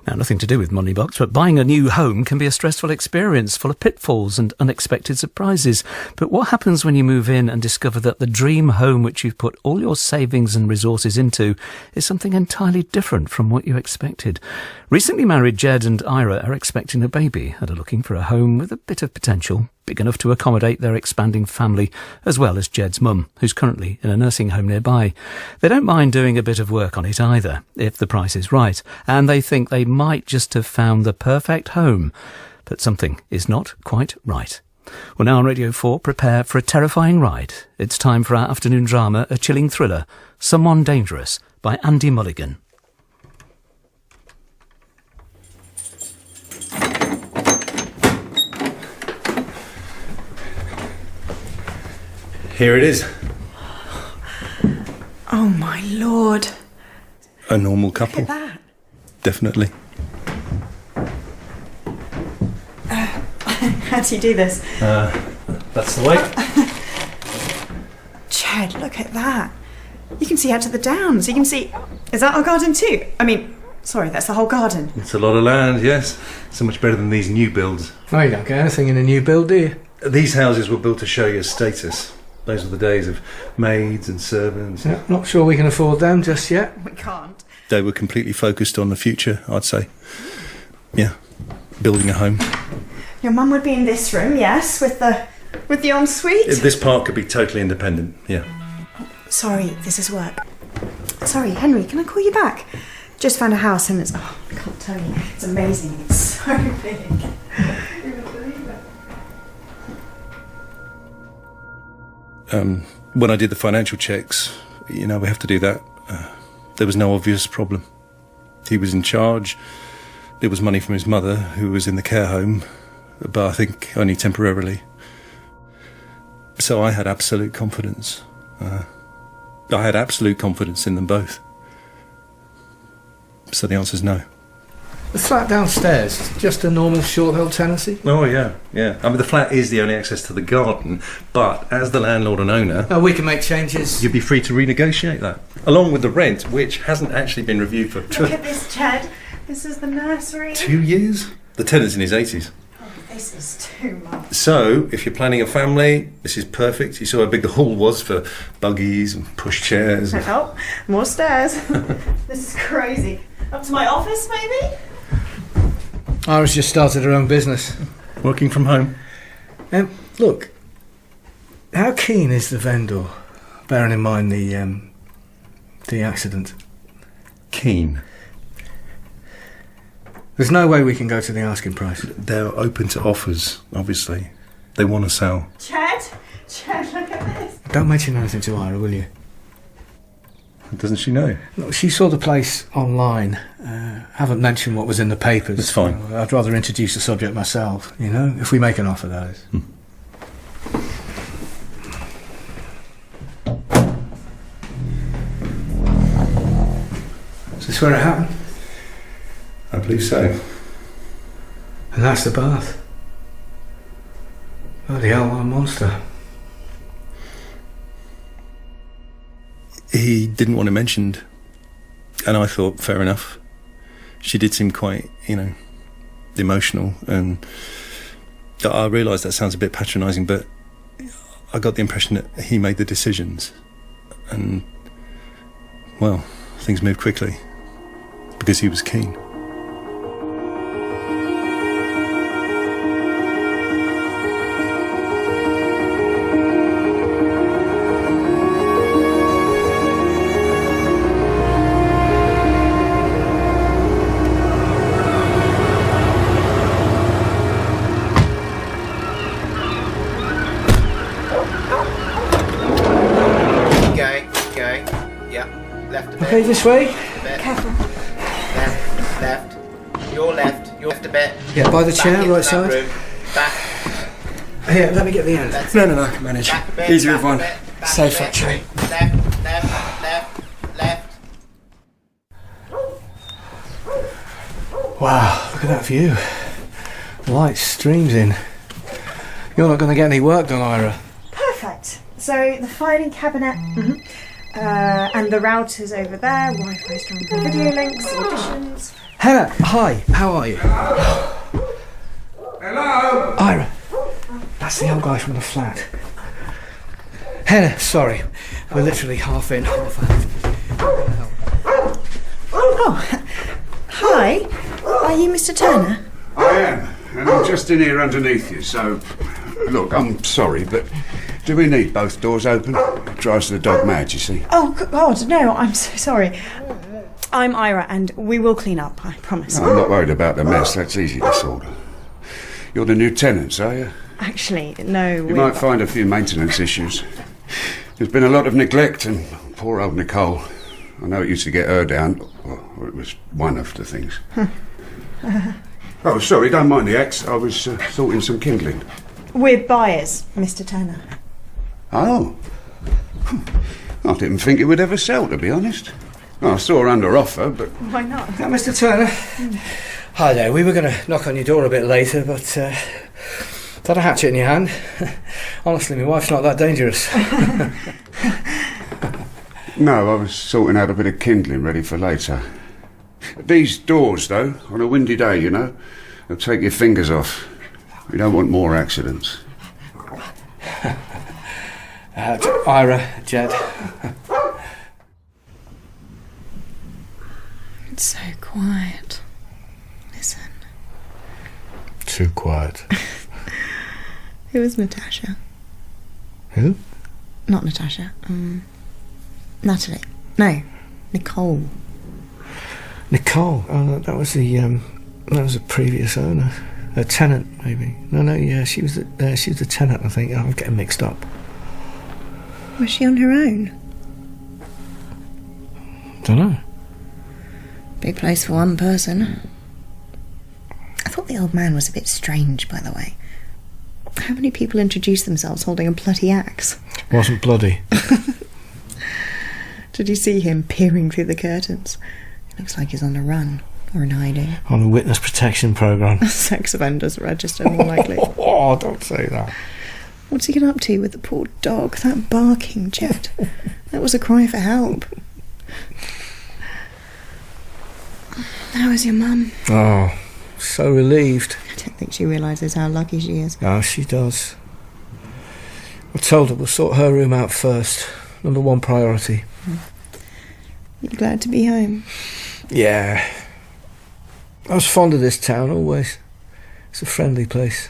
Now, nothing to do with money box, but buying a new home can be a stressful experience full of pitfalls and unexpected surprises. But what happens when you move in and discover that the dream home which you've put all your savings and resources into is something entirely different from what you expected? Recently married Jed and Ira are expecting a baby and are looking for a home with a bit of potential, big enough to accommodate their expanding family, as well as Jed's mum, who's currently in a nursing home nearby. They don't mind doing a bit of work on it either, if the price is right, and they think they might just have found the perfect home. But something is not quite right. Well, now on Radio 4, prepare for a terrifying ride. It's time for our afternoon drama, a chilling thriller, Someone Dangerous, by Andy Mulligan. Here it is. Oh my lord. A normal couple. Look at that. Definitely. How do you do this? That's the way. Jed, look at that. You can see out to the downs. You can see... Is that our garden too? I mean, sorry, that's the whole garden. It's a lot of land, yes. So much better than these new builds. Oh, you don't get anything in a new build, do you? These houses were built to show your status. Those were the days of maids and servants. Yeah, not sure we can afford them just yet. We can't. They were completely focused on the future, I'd say. Yeah, building a home. Your mum would be in this room, yes, with the ensuite. This part could be totally independent, yeah. Sorry, this is work. Sorry, Henry, can I call you back? Just found a house and it's... Oh, I can't tell you. It's amazing. It's so big. You wouldn't believe it. When I did the financial checks, we have to do that. There was no obvious problem. He was in charge. There was money from his mother, who was in the care home, but I think only temporarily. So I had absolute confidence. I had absolute confidence in them both. So the answer's no. The flat downstairs, just a normal short-held tenancy? Oh, yeah. I mean, the flat is the only access to the garden, but as the landlord and owner... Oh, we can make changes. You'd be free to renegotiate that, along with the rent, which hasn't actually been reviewed for... Look at this, Jed. This is the nursery. 2 years? The tenant's in his 80s. Oh, this is too much. So, if you're planning a family, this is perfect. You saw how big the hall was for buggies and push chairs. Oh, more stairs. This is crazy. Up to my office, maybe? Ira's just started her own business. Working from home. Look, how keen is the vendor, bearing in mind the accident? Keen. There's no way we can go to the asking price. They're open to offers, obviously. They want to sell. Jed, look at this. Don't mention anything to Ira, will you? Doesn't she know? Look, she saw the place online. Haven't mentioned what was in the papers. It's fine. I'd rather introduce the subject myself, if we make an offer, that is. Is this where it happened? I believe so. And that's the bath. Bloody hell, what a monster. He didn't want it mentioned, and I thought, fair enough. She did seem quite, emotional, and I realise that sounds a bit patronising, but I got the impression that he made the decisions, and, well, things moved quickly, because he was keen. Okay, this way? Careful. Left. Your left a bit. Yeah, by the Back chair, into right that side. room. Back. Here, let me get the end. No, I can manage. Back a bit, Easy back with a one. bit, back Safe a bit. actually. Left. Wow, look at that view. Light streams in. You're not going to get any work done, Ira. Perfect. So, the filing cabinet. And the router's over there, Wi-Fi strong for video links, auditions. Henna, hi, how are you? Hello? Ira, that's the old guy from the flat. Henna, sorry, we're literally half in, half out. Oh, hi. Are you Mr. Turner? I am, and I'm just in here underneath you, so... Look, I'm sorry, but do we need both doors open? It drives the dog mad, you see. Oh, God, no, I'm so sorry. I'm Ira, and we will clean up, I promise. No, I'm not worried about the mess, that's easy to sort. You're the new tenants, are you? Actually, no. You might find a few maintenance issues. There's been a lot of neglect, and poor old Nicole. I know it used to get her down, or it was one of the things. Oh, sorry, don't mind the axe. I was sorting some kindling. We're buyers, Mr. Turner. Oh. I didn't think it would ever sell, to be honest. I saw her under offer, but... Why not? Mr. Turner. Hi there, we were going to knock on your door a bit later, but had a hatchet in your hand. Honestly, my wife's not that dangerous. No, I was sorting out a bit of kindling ready for later. These doors, though, on a windy day, you know, they'll take your fingers off. We don't want more accidents. Ira, Jed. It's so quiet. Listen. Too quiet. Who is Natasha? Who? Not Natasha. Natalie. No, Nicole. Nicole. Oh, that was the previous owner. A tenant, maybe. No, yeah, she was the tenant, I think. I'm getting mixed up. Was she on her own? Dunno. Big place for one person. I thought the old man was a bit strange, by the way. How many people introduce themselves holding a bloody axe? Wasn't bloody. Did you see him peering through the curtains? It looks like he's on a run. Or in hiding. On a witness protection programme. Sex offenders register, more likely. Oh, don't say that. What's he get up to with the poor dog? That barking, Jed. That was a cry for help. How is your mum? Oh, so relieved. I don't think she realises how lucky she is. Oh, she does. I told her we'll sort her room out first. Number one priority. You glad to be home? Yeah. I was fond of this town, always. It's a friendly place.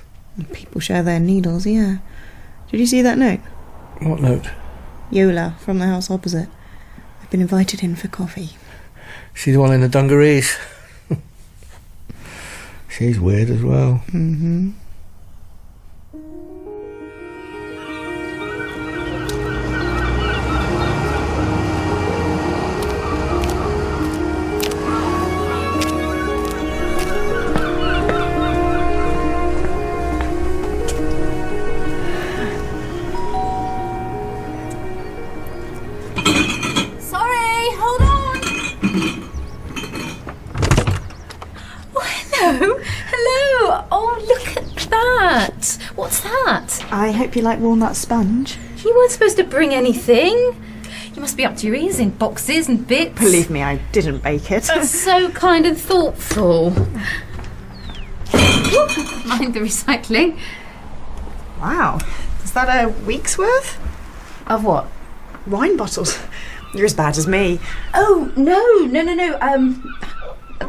People share their needles, yeah. Did you see that note? What note? Yola, from the house opposite. I've been invited in for coffee. She's the one in the dungarees. She's weird as well. Mm-hmm. I hope you like walnut sponge. You weren't supposed to bring anything. You must be up to your ears in boxes and bits. Believe me, I didn't bake it. That's so kind and thoughtful. Mind the recycling. Wow. Is that a week's worth? Of what? Wine bottles. You're as bad as me. Oh, no.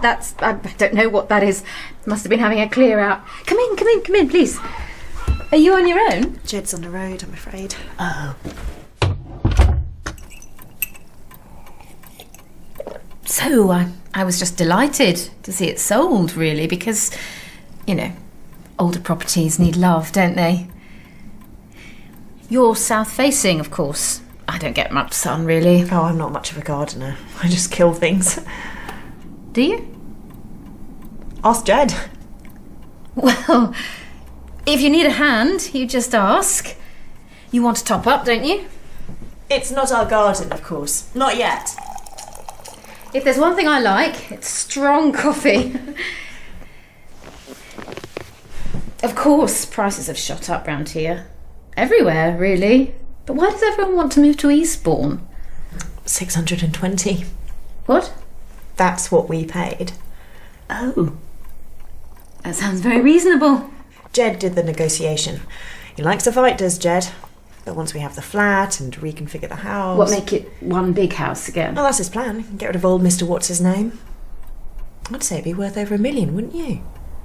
That's... I don't know what that is. Must have been having a clear out. Come in, please. Are you on your own? Jed's on the road, I'm afraid. Oh. So, I was just delighted to see it sold, really, because, you know, older properties need love, don't they? You're south-facing, of course. I don't get much sun, really. Oh, I'm not much of a gardener. I just kill things. Do you? Ask Jed. Well... if you need a hand, you just ask. You want to top up, don't you? It's not our garden, of course. Not yet. If there's one thing I like, it's strong coffee. Of course, prices have shot up round here. Everywhere, really. But why does everyone want to move to Eastbourne? 620. What? That's what we paid. Oh. That sounds very reasonable. Jed did the negotiation. He likes to fight, does Jed? But once we have the flat and reconfigure the house... What, make it one big house again? Well, that's his plan. Get rid of old Mr. What's-his-name. I'd say it'd be worth over $1 million, wouldn't you?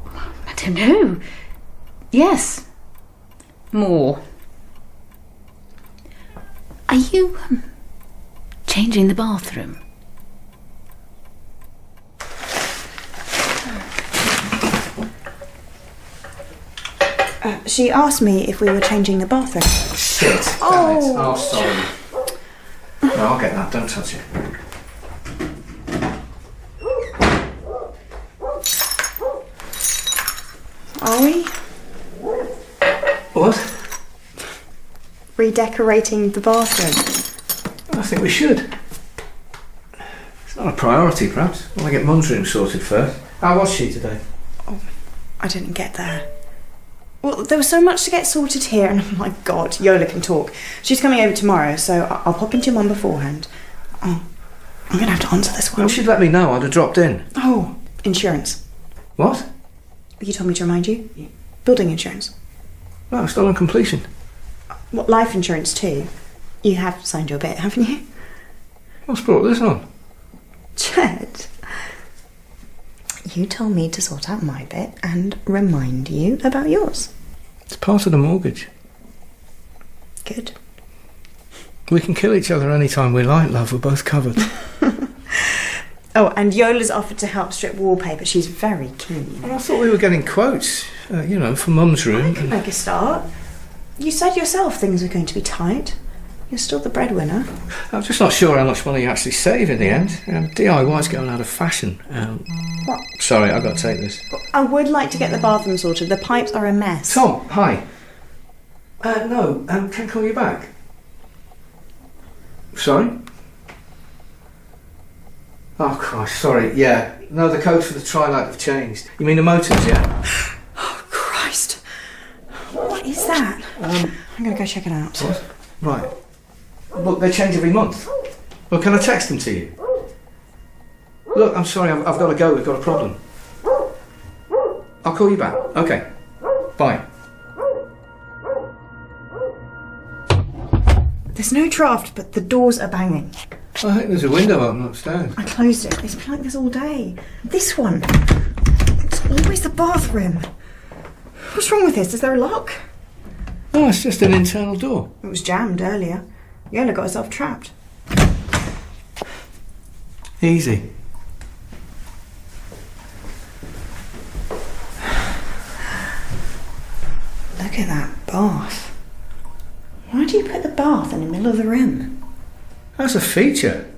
I don't know. Yes. More. Are you changing the bathroom? She asked me if we were changing the bathroom. Shit. Damn it. Oh, sorry. No, I'll get that. Don't touch it. Are we? What? Redecorating the bathroom. I think we should. It's not a priority, perhaps. I want to get Mum's room sorted first. How was she today? Oh, I didn't get there. Well, there was so much to get sorted here, and oh my God, Yola can talk. She's coming over tomorrow, so I'll pop into your mum beforehand. Oh, I'm going to have to answer this one. Well, she'd let me know. I'd have dropped in. Oh, insurance. What? You told me to remind you. Building insurance. No, still on completion. What, life insurance too? You have signed your bit, haven't you? What's brought this on? Jed, you told me to sort out my bit and remind you about yours. It's part of the mortgage. Good. We can kill each other any time we like, love. We're both covered. Oh, and Yola's offered to help strip wallpaper. She's very keen. Well, I thought we were getting quotes, for Mum's room. I can make a start. You said yourself things were going to be tight. You're still the breadwinner. I'm just not sure how much money you actually save in the end. DIY's going out of fashion. What? Sorry, I've got to take this. I would like to get the bathroom sorted. The pipes are a mess. Tom, hi. No, can I call you back? Sorry? Oh, Christ, sorry, yeah. No, the codes for the Tri-Light have changed. You mean the motors, yeah? Oh, Christ. What is that? I'm going to go check it out. What? Right. Look, they change every month. Well, can I text them to you? Look, I'm sorry, I've got to go. We've got a problem. I'll call you back. Okay. Bye. There's no draft, but the doors are banging. I think there's a window open upstairs. I closed it. It's been like this all day. This one. It's always the bathroom. What's wrong with this? Is there a lock? Oh, it's just an internal door. It was jammed earlier. Yola got herself trapped. Easy. Look at that bath. Why do you put the bath in the middle of the room? That's a feature.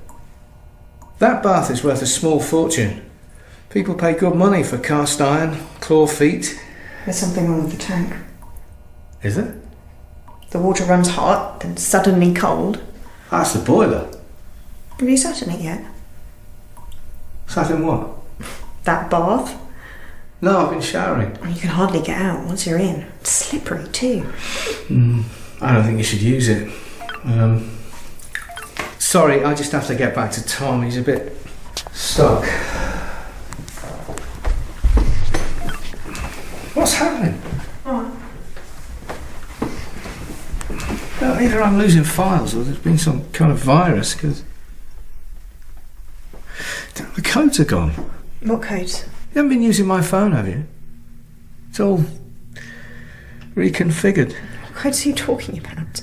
That bath is worth a small fortune. People pay good money for cast iron, claw feet. There's something wrong with the tank. Is it? The water runs hot, then suddenly cold. That's the boiler. Have you sat in it yet? Sat in what? That bath? No, I've been showering. You can hardly get out once you're in. It's slippery too. I don't think you should use it. Sorry, I just have to get back to Tom. He's a bit stuck. What's happening? Well, either I'm losing files or there's been some kind of virus, because the codes are gone. What codes? You haven't been using my phone, have you? It's all reconfigured. What codes are you talking about?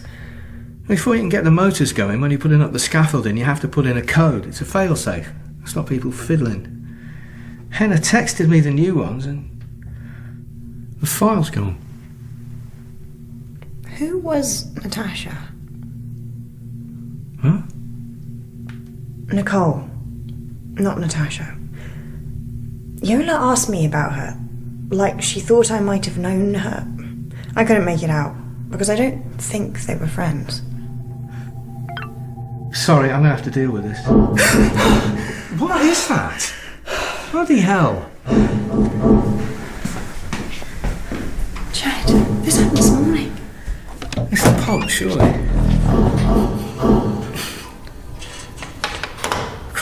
Before you can get the motors going, when you're putting up the scaffolding, you have to put in a code. It's a fail-safe. To stop people fiddling. Henna texted me the new ones and the file's gone. Who was Natasha? Huh? Nicole. Not Natasha. Yola asked me about her. Like she thought I might have known her. I couldn't make it out, because I don't think they were friends. Sorry, I'm going to have to deal with this. What is that? Bloody hell. Jed, this happened this morning. It's the pump, surely.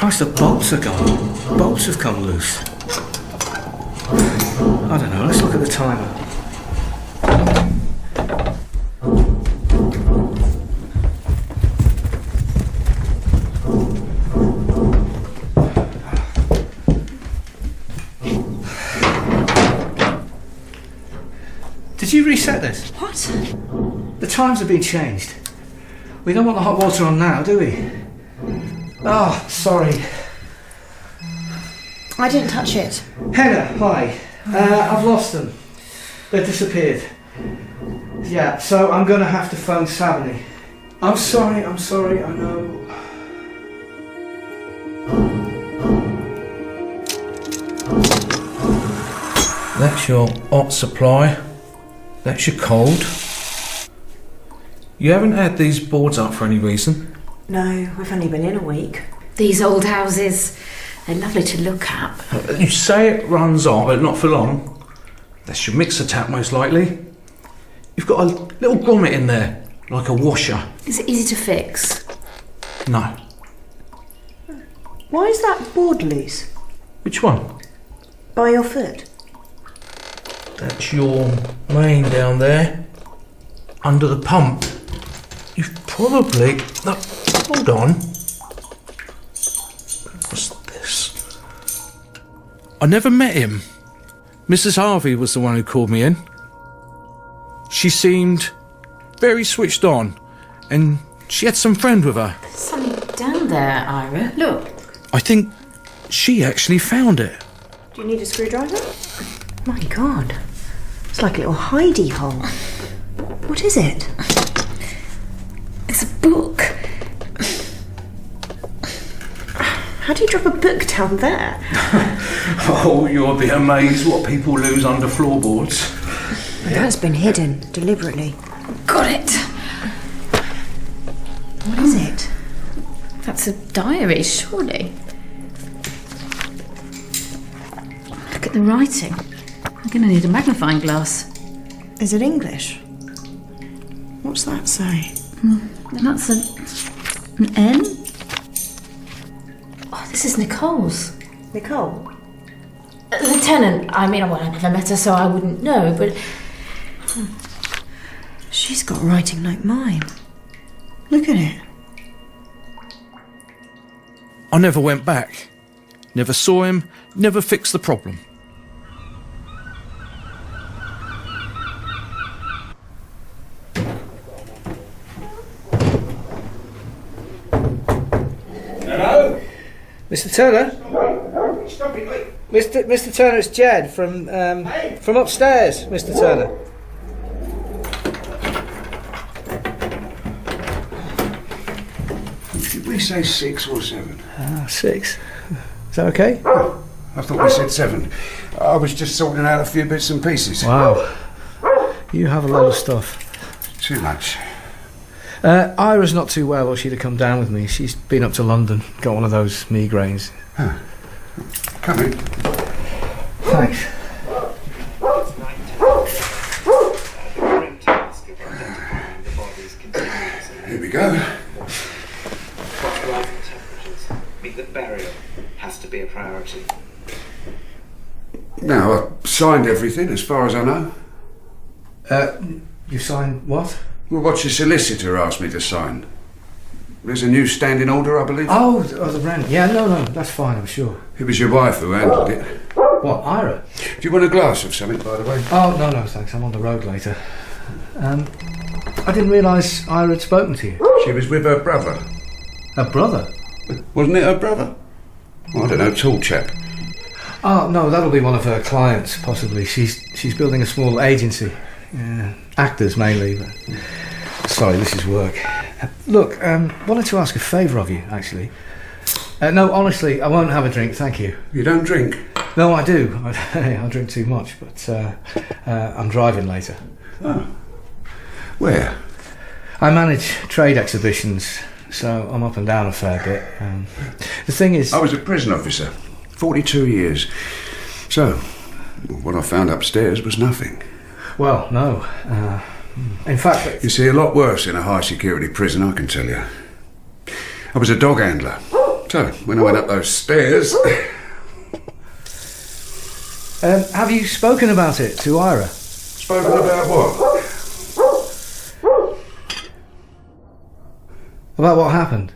Christ, the bolts are gone. Bolts have come loose. I don't know, let's look at the timer. Did you reset this? What? The times have been changed. We don't want the hot water on now, do we? Oh, sorry. I didn't touch it. Henna, hi. I've lost them. They've disappeared. Yeah, so I'm going to have to phone Saboni. I'm sorry, I know. That's your hot supply. That's your cold. You haven't had these boards up for any reason? No, we've only been in a week. These old houses, they're lovely to look at. You say it runs on, but not for long. That's your mixer tap, most likely. You've got a little grommet in there, like a washer. Is it easy to fix? No. Why is that board loose? Which one? By your foot? That's your main down there, under the pump. You've probably... No, hold on. What's this? I never met him. Mrs. Harvey was the one who called me in. She seemed very switched on, and she had some friend with her. There's something down there, Ira. Look. I think she actually found it. Do you need a screwdriver? My God. It's like a little hidey hole. What is it? It's a book. How do you drop a book down there? Oh, you'll be amazed what people lose under floorboards. That's been hidden, deliberately. Got it. What is it? That's a diary, surely. Look at the writing. I'm going to need a magnifying glass. Is it English? What's that say? That's an N. Oh, this is Nicole's. Nicole? The tenant. I mean, well, I never met her, so I wouldn't know, but... She's got writing like mine. Look at it. I never went back. Never saw him, never fixed the problem. Hello? Mr. Turner? Stop it, wait. Mr. Turner, it's Jed from upstairs, Mr. Turner. Did we say 6 or 7? 6. Is that okay? I thought we said 7. I was just sorting out a few bits and pieces. Wow. You have a lot of stuff. Too much. Ira's not too well, or she'd have come down with me. She's been up to London, got one of those migraines. Huh. Come in. Thanks. Here we go. Rising temperatures mean that burial has to be a priority. Now, I've signed everything as far as I know. You signed what? Well, what your solicitor asked me to sign. There's a new standing order, I believe. Oh, the rent. Yeah, no, that's fine, I'm sure. It was your wife who handled it. What, Ira? Do you want a glass of something, by the way? Oh, no, thanks. I'm on the road later. I didn't realise Ira had spoken to you. She was with her brother. Her brother? Wasn't it her brother? Oh, I don't know, tall chap. Oh, no, that'll be one of her clients, possibly. She's building a small agency. Actors, mainly, but... Sorry, this is work. Look, wanted to ask a favour of you, actually. No, honestly, I won't have a drink, thank you. You don't drink? No, I do. I drink too much, but I'm driving later. Oh. Where? I manage trade exhibitions, so I'm up and down a fair bit. The thing is... I was a prison officer, 42 years. So, what I found upstairs was nothing. Well, no. In fact... You see, a lot worse in a high-security prison, I can tell you. I was a dog handler. So, when I went up those stairs... Have you spoken about it to Ira? Spoken about what? About what happened?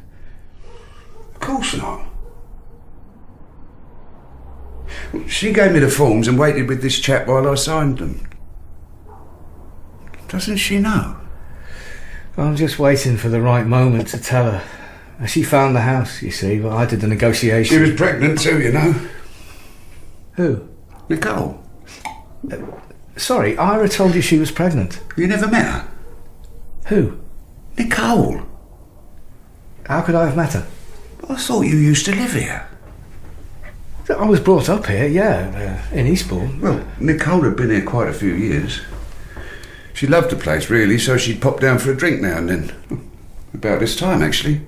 Of course not. She gave me the forms and waited with this chap while I signed them. Doesn't she know? I'm just waiting for the right moment to tell her. She found the house, you see, but I did the negotiation. She was pregnant too, you know. Who? Nicole. Sorry, Ira told you she was pregnant. You never met her? Who? Nicole. How could I have met her? I thought you used to live here. I was brought up here, yeah, in Eastbourne. Well, Nicole had been here quite a few years. She loved the place, really, so she'd pop down for a drink now and then. About this time, actually.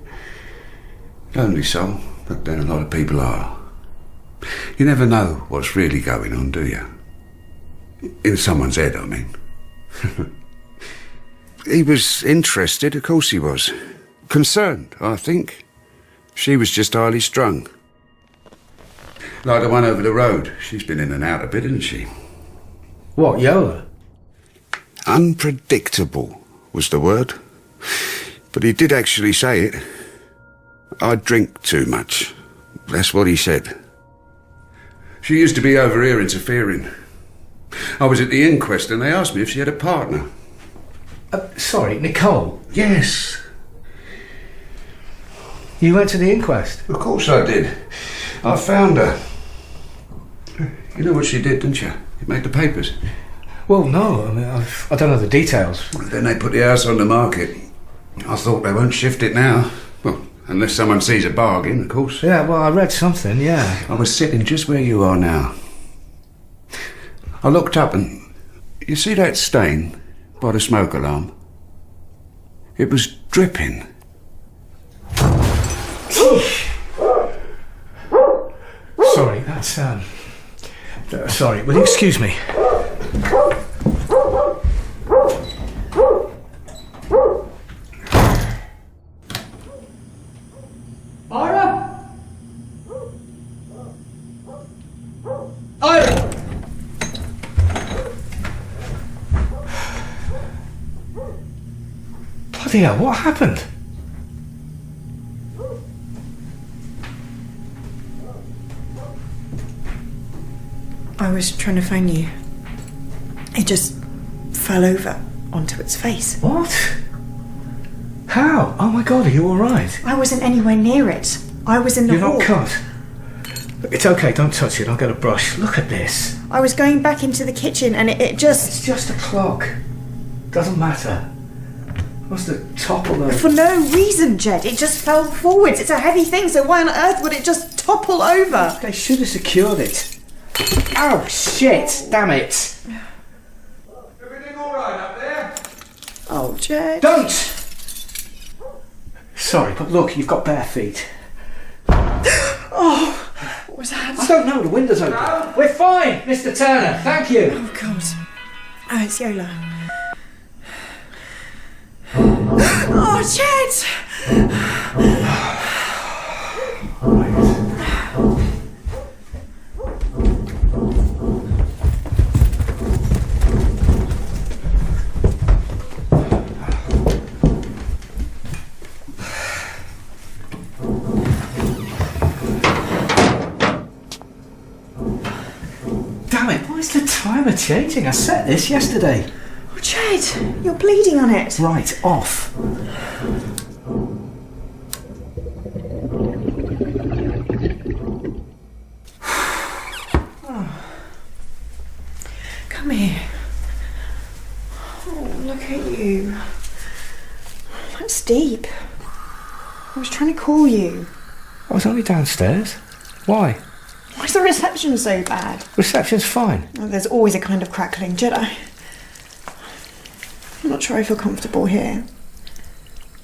Lonely soul, but then a lot of people are. You never know what's really going on, do you? In someone's head, I mean. He was interested, of course he was. Concerned, I think. She was just highly strung. Like the one over the road. She's been in and out a bit, hasn't she? What, Yola? Unpredictable was the word. But he did actually say it. I drink too much. That's what he said. She used to be over here interfering. I was at the inquest and they asked me if she had a partner. Sorry, Nicole? Yes. You went to the inquest? Of course I did. I found her. You know what she did, didn't you? You made the papers. Well, no, I mean, I don't know the details. Then they put the house on the market. I thought they won't shift it now. Well, unless someone sees a bargain, of course. Yeah, well, I read something, yeah. I was sitting just where you are now. I looked up and... You see that stain by the smoke alarm? It was dripping. Sorry, that's... sorry, will you excuse me? Ira? Ira! Bloody hell, what happened? I was trying to phone you. It just fell over onto its face. What? How? Oh my God, are you alright? I wasn't anywhere near it. I was in the hall. You're not cut? Look, it's okay, don't touch it, I'll get a brush. Look at this. I was going back into the kitchen and it just... It's just a clock. Doesn't matter. Must have toppled over. For no reason, Jed. It just fell forwards. It's a heavy thing, so why on earth would it just topple over? They should have secured it. Oh, shit! Damn it! Everything all right up there? Oh, Jed. Don't! Sorry, but look, you've got bare feet. Oh, what was that? I don't know, the window's open. No. We're fine, Mr. Turner, thank you. Oh, God. Oh, it's Yola. Oh, Jed! Damn it, why is the timer changing? I set this yesterday. Oh, Jed, you're bleeding on it. Right, off. Oh. Come here. Oh, look at you. That's deep. I was trying to call you. I was only downstairs. Why? Why is the reception so bad? Reception's fine. Oh, there's always a kind of crackling, Jed. I'm not sure I feel comfortable here.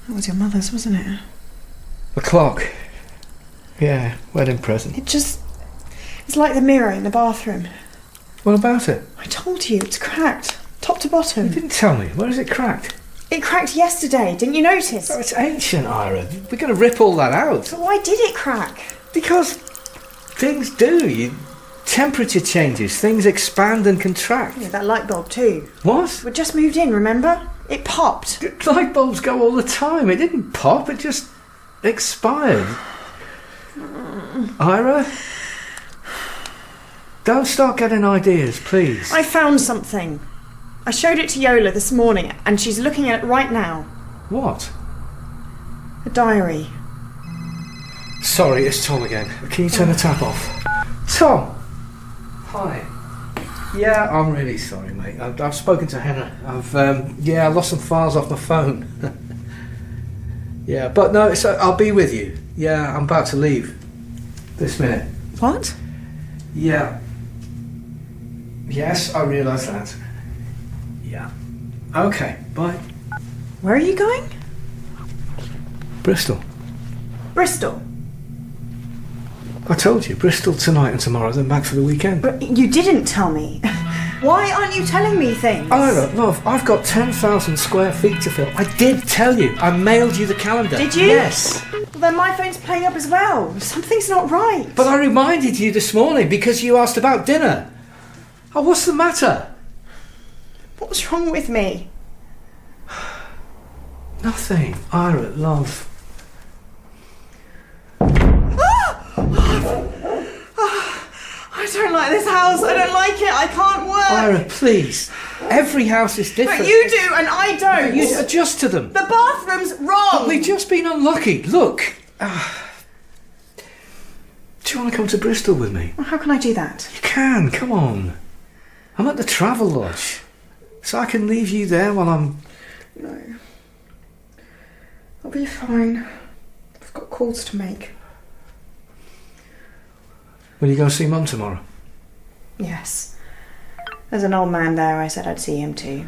That was your mother's, wasn't it? The clock. Yeah, wedding present. It's like the mirror in the bathroom. What about it? I told you, it's cracked. Top to bottom. You didn't tell me. Where is it cracked? It cracked yesterday, didn't you notice? Oh, it's ancient, Ira. We're going to rip all that out. So why did it crack? Because things do. Temperature changes, things expand and contract. Yeah, that light bulb too. What? We just moved in, remember? It popped. Light bulbs go all the time. It didn't pop, it just expired. Ira? Don't start getting ideas, please. I found something. I showed it to Yola this morning and she's looking at it right now. What? A diary. Sorry, it's Tom again. Can you turn the tap off? Tom! Hi. Yeah, I'm really sorry, mate. I've spoken to Henna. I lost some files off my phone. Yeah, but no, I'll be with you. Yeah, I'm about to leave. This minute. What? Yeah. Yes, I realise that. Yeah. Okay, bye. Where are you going? Bristol. Bristol? I told you, Bristol tonight and tomorrow, then back for the weekend. But you didn't tell me. Why aren't you telling me things? Ira, love, I've got 10,000 square feet to fill. I did tell you. I mailed you the calendar. Did you? Yes. Well, then my phone's playing up as well. Something's not right. But I reminded you this morning because you asked about dinner. Oh, what's the matter? What's wrong with me? Nothing. Ira, love. I don't like this house. I don't like it. I can't work. Ira, please. Every house is different. But you do and I don't. You adjust to them. The bathroom's wrong. But we've just been unlucky. Look. Do you want to come to Bristol with me? Well, how can I do that? You can. Come on. I'm at the Travel Lodge. So I can leave you there while I'm... No. I'll be fine. I've got calls to make. Will you go see Mum tomorrow? Yes. There's an old man there. I said I'd see him too.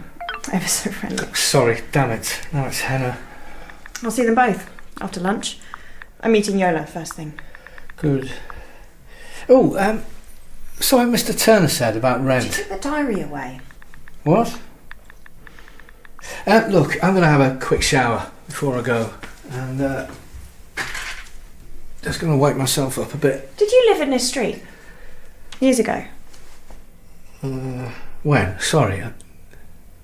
Ever so friendly. Sorry, damn it. Now it's Henna. I'll see them both after lunch. I'm meeting Yola first thing. Good. Oh, something Mr. Turner said about rent. She took the diary away. What? Look, I'm going to have a quick shower before I go. And, just going to wake myself up a bit. Did you live in this street? Years ago? When? Sorry.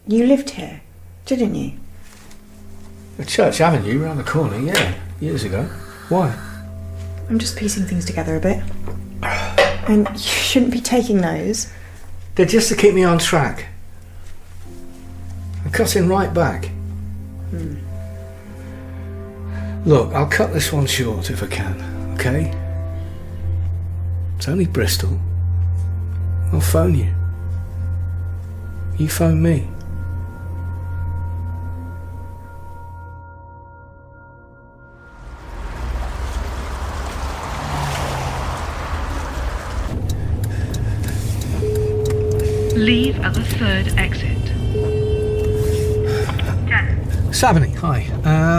You lived here, didn't you? The Church Avenue, round the corner, yeah. Years ago. Why? I'm just piecing things together a bit. And you shouldn't be taking those. They're just to keep me on track. I'm cutting right back. Look, I'll cut this one short if I can, okay? It's only Bristol. I'll phone you. You phone me. Leave at the third exit. Saboni, hi.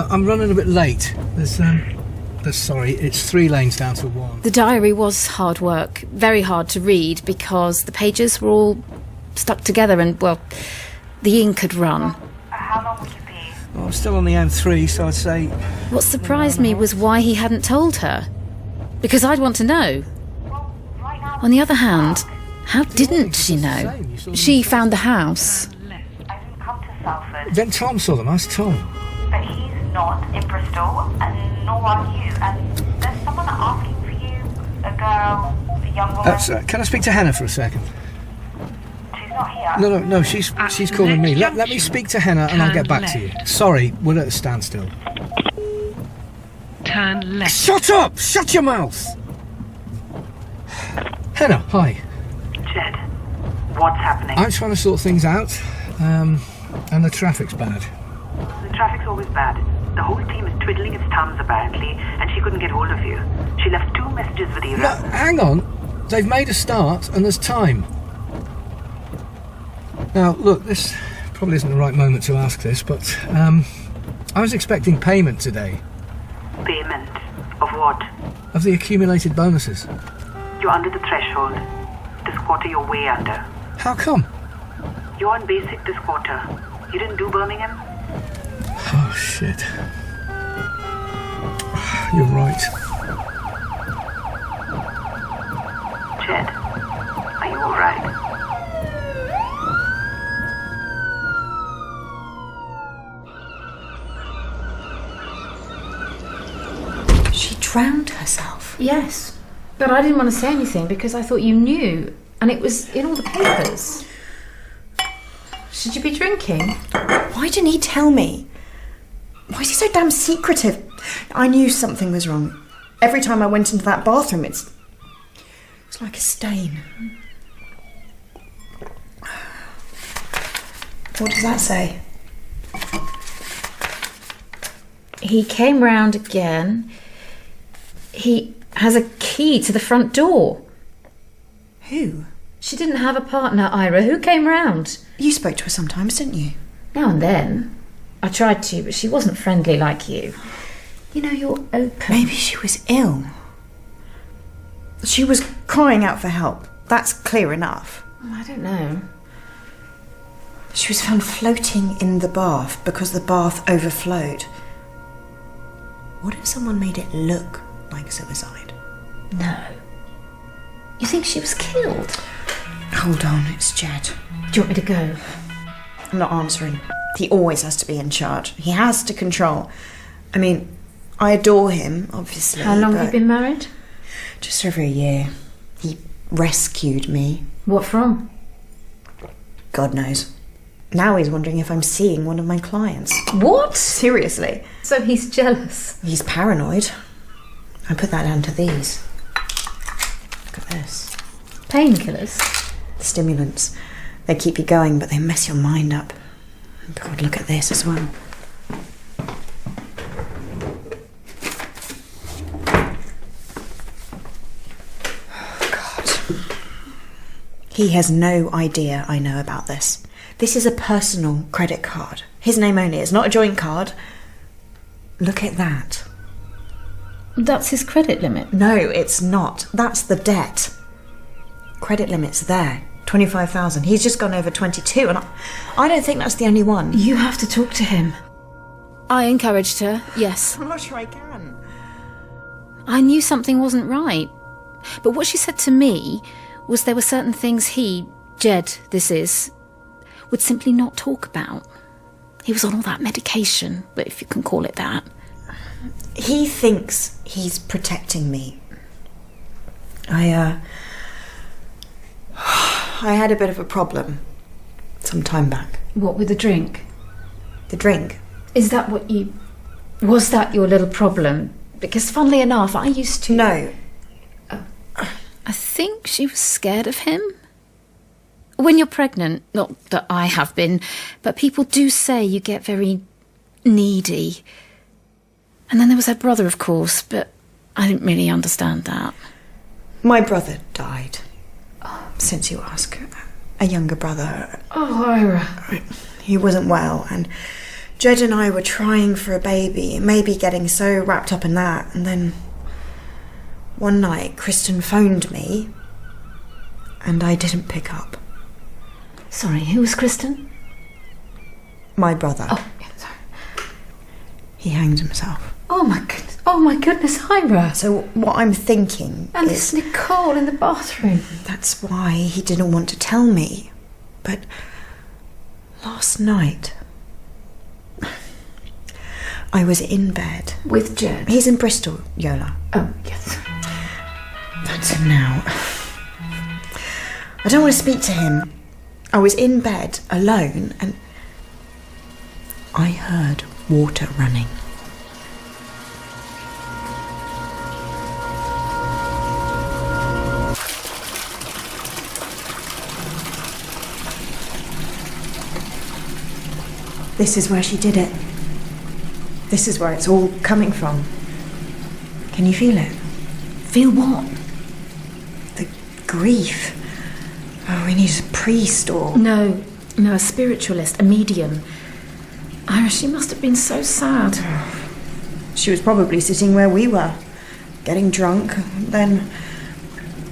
I'm running a bit late. It's 3 lanes down to 1. The diary was hard work, very hard to read because the pages were all stuck together and, well, the ink had run. How long would you be? Well, I'm still on the M3, so I'd say... What surprised me was why he hadn't told her. Because I'd want to know. On the other hand, how didn't she know? She found the house. I didn't come to Salford, Then Tom saw them. Ask Tom. but he's not in Bristol, and nor are you. And there's someone asking for you, a girl, a young woman. Can I speak to Henna for a second? She's not here. No, she's calling me. Let me speak to Henna and I'll get back to you. Sorry, we're at a standstill. Turn left. Shut up! Shut your mouth! Henna, hi. Jed, what's happening? I'm trying to sort things out, and the traffic's bad. The traffic's always bad. The whole team is twiddling its thumbs apparently, and she couldn't get hold of you. She left 2 messages with Ira. No, hang on. They've made a start and there's time. Now, look, this probably isn't the right moment to ask this, but I was expecting payment today. Payment? Of what? Of the accumulated bonuses. You're under the threshold. This quarter you're way under. How come? You're on basic this quarter. You didn't do Birmingham? Oh, shit. You're right. Jed, are you alright? She drowned herself. Yes, but I didn't want to say anything because I thought you knew, and it was in all the papers. Should you be drinking? Why didn't he tell me? Why is he so damn secretive? I knew something was wrong. Every time I went into that bathroom, it's like a stain. What does that say? He came round again. He has a key to the front door. Who? She didn't have a partner, Ira. Who came round? You spoke to her sometimes, didn't you? Now and then. I tried to, but she wasn't friendly like you. You know, you're open. Maybe she was ill. She was crying out for help. That's clear enough. I don't know. She was found floating in the bath because the bath overflowed. What if someone made it look like suicide? No. You think she was killed? Hold on, it's Jed. Do you want me to go? I'm not answering. He always has to be in charge. He has to control. I mean, I adore him, obviously. How long have you been married? Just over a year. He rescued me. What from? God knows. Now he's wondering if I'm seeing one of my clients. What? Seriously. So he's jealous. He's paranoid. I put that down to these. Look at this. Painkillers? Stimulants. They keep you going, but they mess your mind up. God, look at this as well. Oh, God. He has no idea I know about this. This is a personal credit card. His name only. It's not a joint card. Look at that. That's his credit limit. No, it's not. That's the debt. Credit limit's there. 25,000. He's just gone over 22, and I don't think that's the only one. You have to talk to him. I encouraged her, yes. I'm not sure I can. I knew something wasn't right. But what she said to me was there were certain things he, Jed, this is, would simply not talk about. He was on all that medication, if you can call it that. He thinks he's protecting me. I had a bit of a problem some time back. What, with the drink? The drink? Is that what you... Was that your little problem? Because funnily enough, I used to... No. I think she was scared of him. When you're pregnant, not that I have been, but people do say you get very needy. And then there was her brother, of course, but I didn't really understand that. My brother died. Since you ask. A younger brother. Oh, Ira. He wasn't well, and Jed and I were trying for a baby, maybe getting so wrapped up in that, and then one night Kristen phoned me, and I didn't pick up. Sorry, who was Kristen? My brother. Oh, yeah, sorry. He hanged himself. Oh my goodness, Ira. So what I'm thinking And is... this Nicole in the bathroom. That's why he didn't want to tell me. But last night, I was in bed. With Jed? He's in Bristol, Yola. Oh, yes. That's him now. I don't want to speak to him. I was in bed, alone, and I heard water running. This is where she did it. This is where it's all coming from. Can you feel it? Feel what? The grief. Oh, we need a priest or... No, a spiritualist, a medium. Ira, she must have been so sad. She was probably sitting where we were, getting drunk. Then,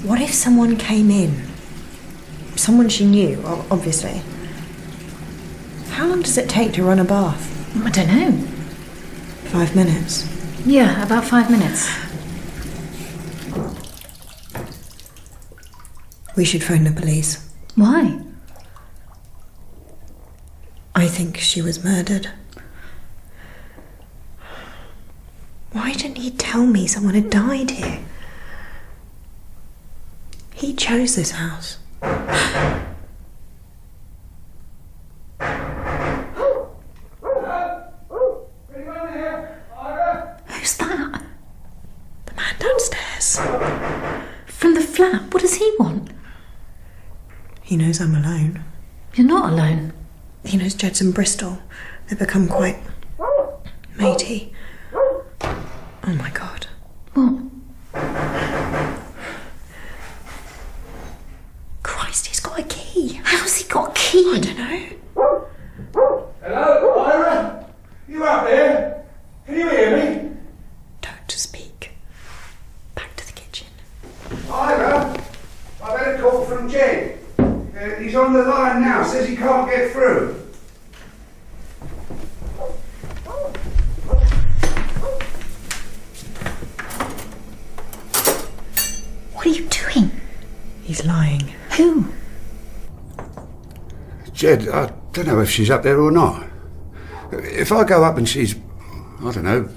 what if someone came in? Someone she knew, obviously. How long does it take to run a bath? I don't know. 5 minutes. Yeah, about 5 minutes. We should phone the police. Why? I think she was murdered. Why didn't he tell me someone had died here? He chose this house. Who's that? The man downstairs. From the flat? What does he want? He knows I'm alone. You're not alone. He knows Jed's in Bristol. They've become quite matey. Oh my God. What? Christ, he's got a key. How's he got a key? I don't know. Hello, Ira? You up there? Can you hear me? Don't speak. Back to the kitchen. Ira, I've had a call from Jed. He's on the line now, says he can't get through. What are you doing? He's lying. Who? Jed, I don't know if she's up there or not. If I go up and she's, I don't know,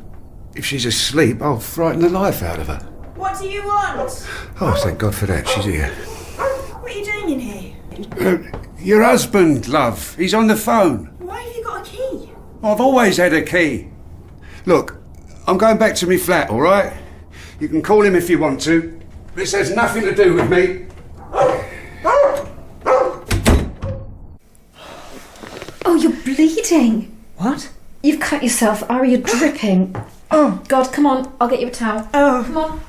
if she's asleep, I'll frighten the life out of her. What do you want? Oh, thank God for that, she's here. What are you doing in here? Your husband, love, he's on the phone. Why have you got a key? I've always had a key. Look, I'm going back to my flat, all right? You can call him if you want to. This has nothing to do with me. Oh, you're bleeding. What? You've cut yourself. Ira, you're dripping. Oh, God, come on. I'll get you a towel. Oh. Come on.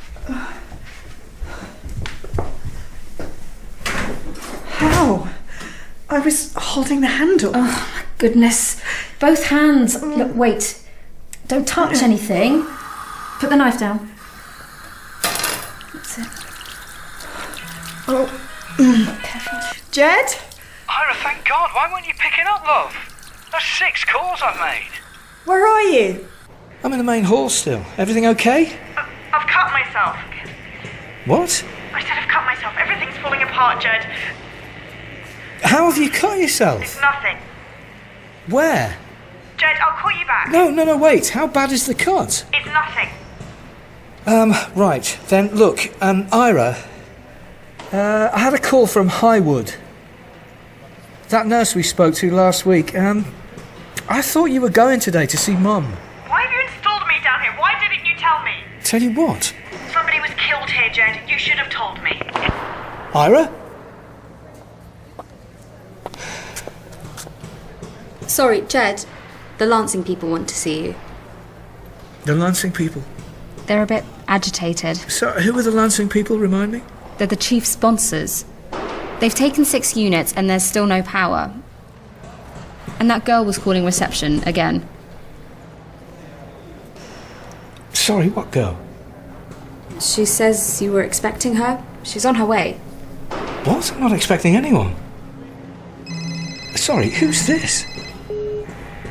How? I was holding the handle. Oh, my goodness. Both hands. Look, wait. Don't touch anything. Put the knife down. That's it. Oh. Careful. Jed? Ira, thank God. Why weren't you picking up, love? That's 6 calls I've made. Where are you? I'm in the main hall still. Everything okay? I've cut myself. What? I said I've cut myself. Everything's falling apart, Jed. How have you cut yourself? It's nothing. Where? Jed, I'll call you back. No, wait. How bad is the cut? It's nothing. Right. Then, look, Ira, I had a call from Highwood. That nurse we spoke to last week. I thought you were going today to see Mum. Why have you installed me down here? Why didn't you tell me? Tell you what? Somebody was killed here, Jed. You should have told me. Ira? Sorry, Jed. The Lancing people want to see you. The Lancing people? They're a bit agitated. So, who are the Lancing people, remind me? They're the chief sponsors. They've taken 6 units and there's still no power. And that girl was calling reception again. Sorry, what girl? She says you were expecting her. She's on her way. What? I'm not expecting anyone. Sorry, who's this?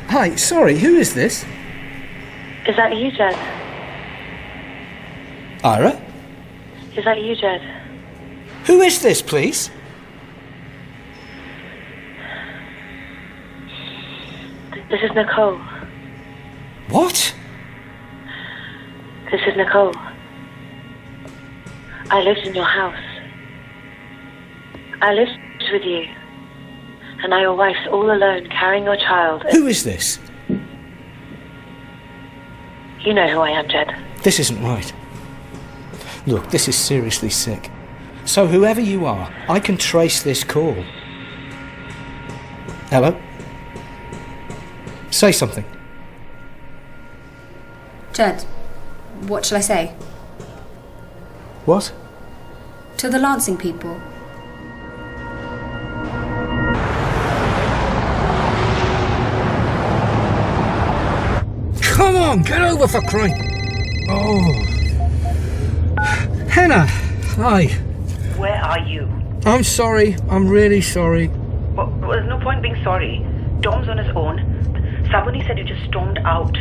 Hi, sorry, who is this? Is that you, Jed? Ira? Is that you, Jed? Who is this, please? This is Nicole. What? This is Nicole. I lived in your house. I lived with you. And now your wife's all alone carrying your child. Who is this? You know who I am, Jed. This isn't right. Look, this is seriously sick. So whoever you are, I can trace this call. Hello? Say something. Jed, what shall I say? What? To the Lancing people. Come on, get over for crying. Oh. Henna, hi. Where are you? I'm sorry. I'm really sorry. Well, there's no point being sorry. Dom's on his own. Saboni said you just stormed out.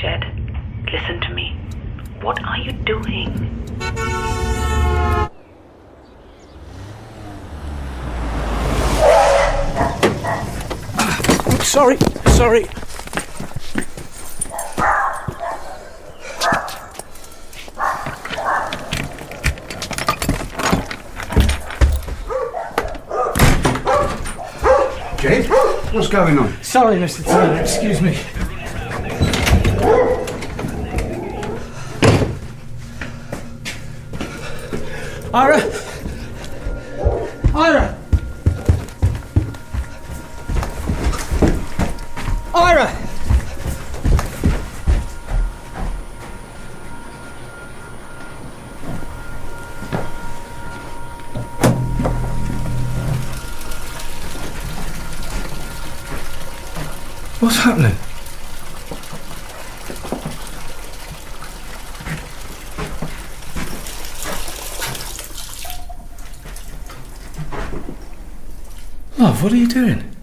Jed, listen to me. What are you doing? Sorry. Jed, what's going on? Sorry, Mr. Turner, excuse me. Ira! Ira! Ira! What's happening? Love, what are you doing?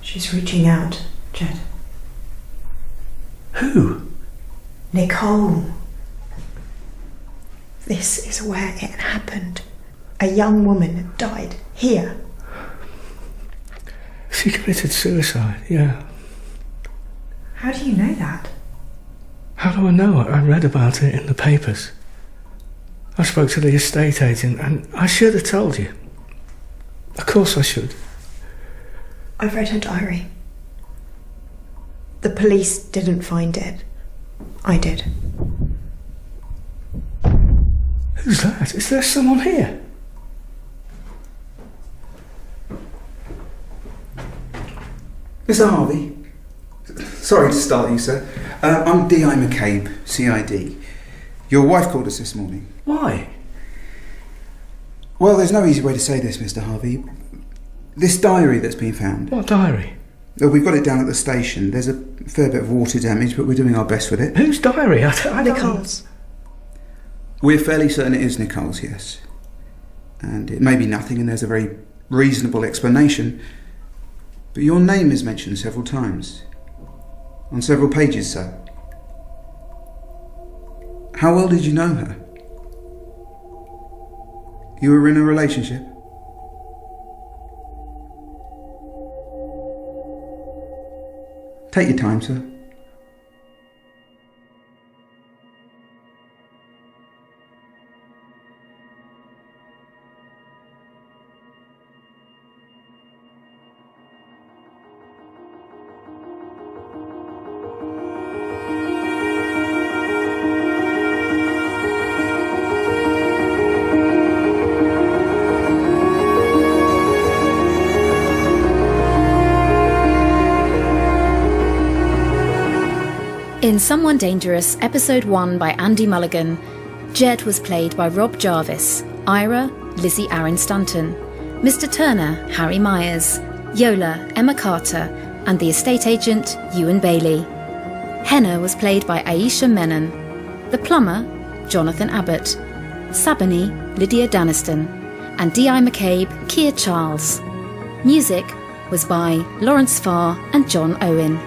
She's reaching out, Jed. Who? Nicole. This is where it happened. A young woman died here. She committed suicide, yeah. How do you know that? How do I know? I read about it in the papers. I spoke to the estate agent and I should have told you. Of course I should. I've read her diary. The police didn't find it. I did. Who's that? Is there someone here? Mr. Harvey, sorry to startle you, sir. I'm D.I. McCabe, CID. Your wife called us this morning. Why? Well, there's no easy way to say this, Mr. Harvey. This diary that's been found. What diary? Well, we've got it down at the station. There's a fair bit of water damage, but we're doing our best with it. Whose diary? I don't Nicole's. We're fairly certain it is Nicole's, yes. And it may be nothing, and there's a very reasonable explanation. But your name is mentioned several times. On several pages, sir. How well did you know her? You were in a relationship? Take your time, sir. In Someone Dangerous, Episode 1 by Andy Mulligan, Jed was played by Rob Jarvis, Ira Lizzie Aaryn-Stanton, Mr. Turner Harry Myers, Yola Emma Carter, and the estate agent Ewan Bailey. Henna was played by Ayeesha Menon, the plumber Jonathan Abbott, Saboni Lydia Daniston, and D.I. McCabe Keir Charles. Music was by Lawrence Farr and John Owen.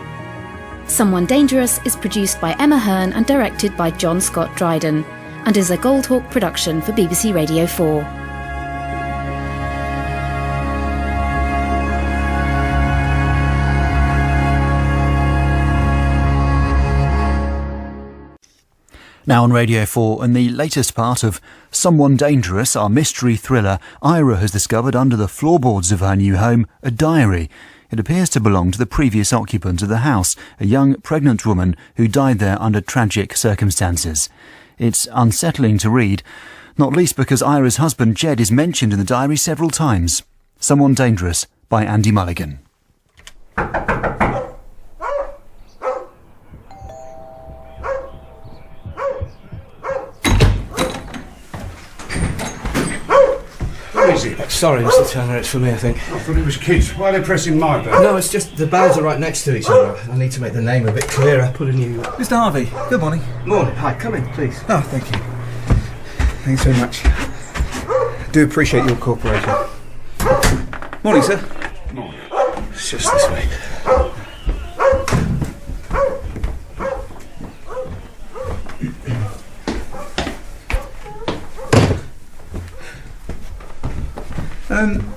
Someone Dangerous is produced by Emma Hearn and directed by John Scott Dryden, and is a Goldhawk production for BBC Radio 4. Now on Radio 4, and the latest part of Someone Dangerous, our mystery thriller, Ira has discovered under the floorboards of her new home a diary. It appears to belong to the previous occupant of the house, a young pregnant woman who died there under tragic circumstances. It's unsettling to read, not least because Ira's husband Jed is mentioned in the diary several times. Someone Dangerous by Andy Mulligan. Sorry, Mr. Turner, it's for me, I think. I thought it was kids. Why are they pressing my bell? No, it's just the bells are right next to each other. I need to make the name a bit clearer. Put a new... Mr. Harvey, good morning. Morning. Hi, come in, please. Oh, thank you. Thanks very much. Do appreciate your cooperation. Morning, sir. Morning. It's just this way.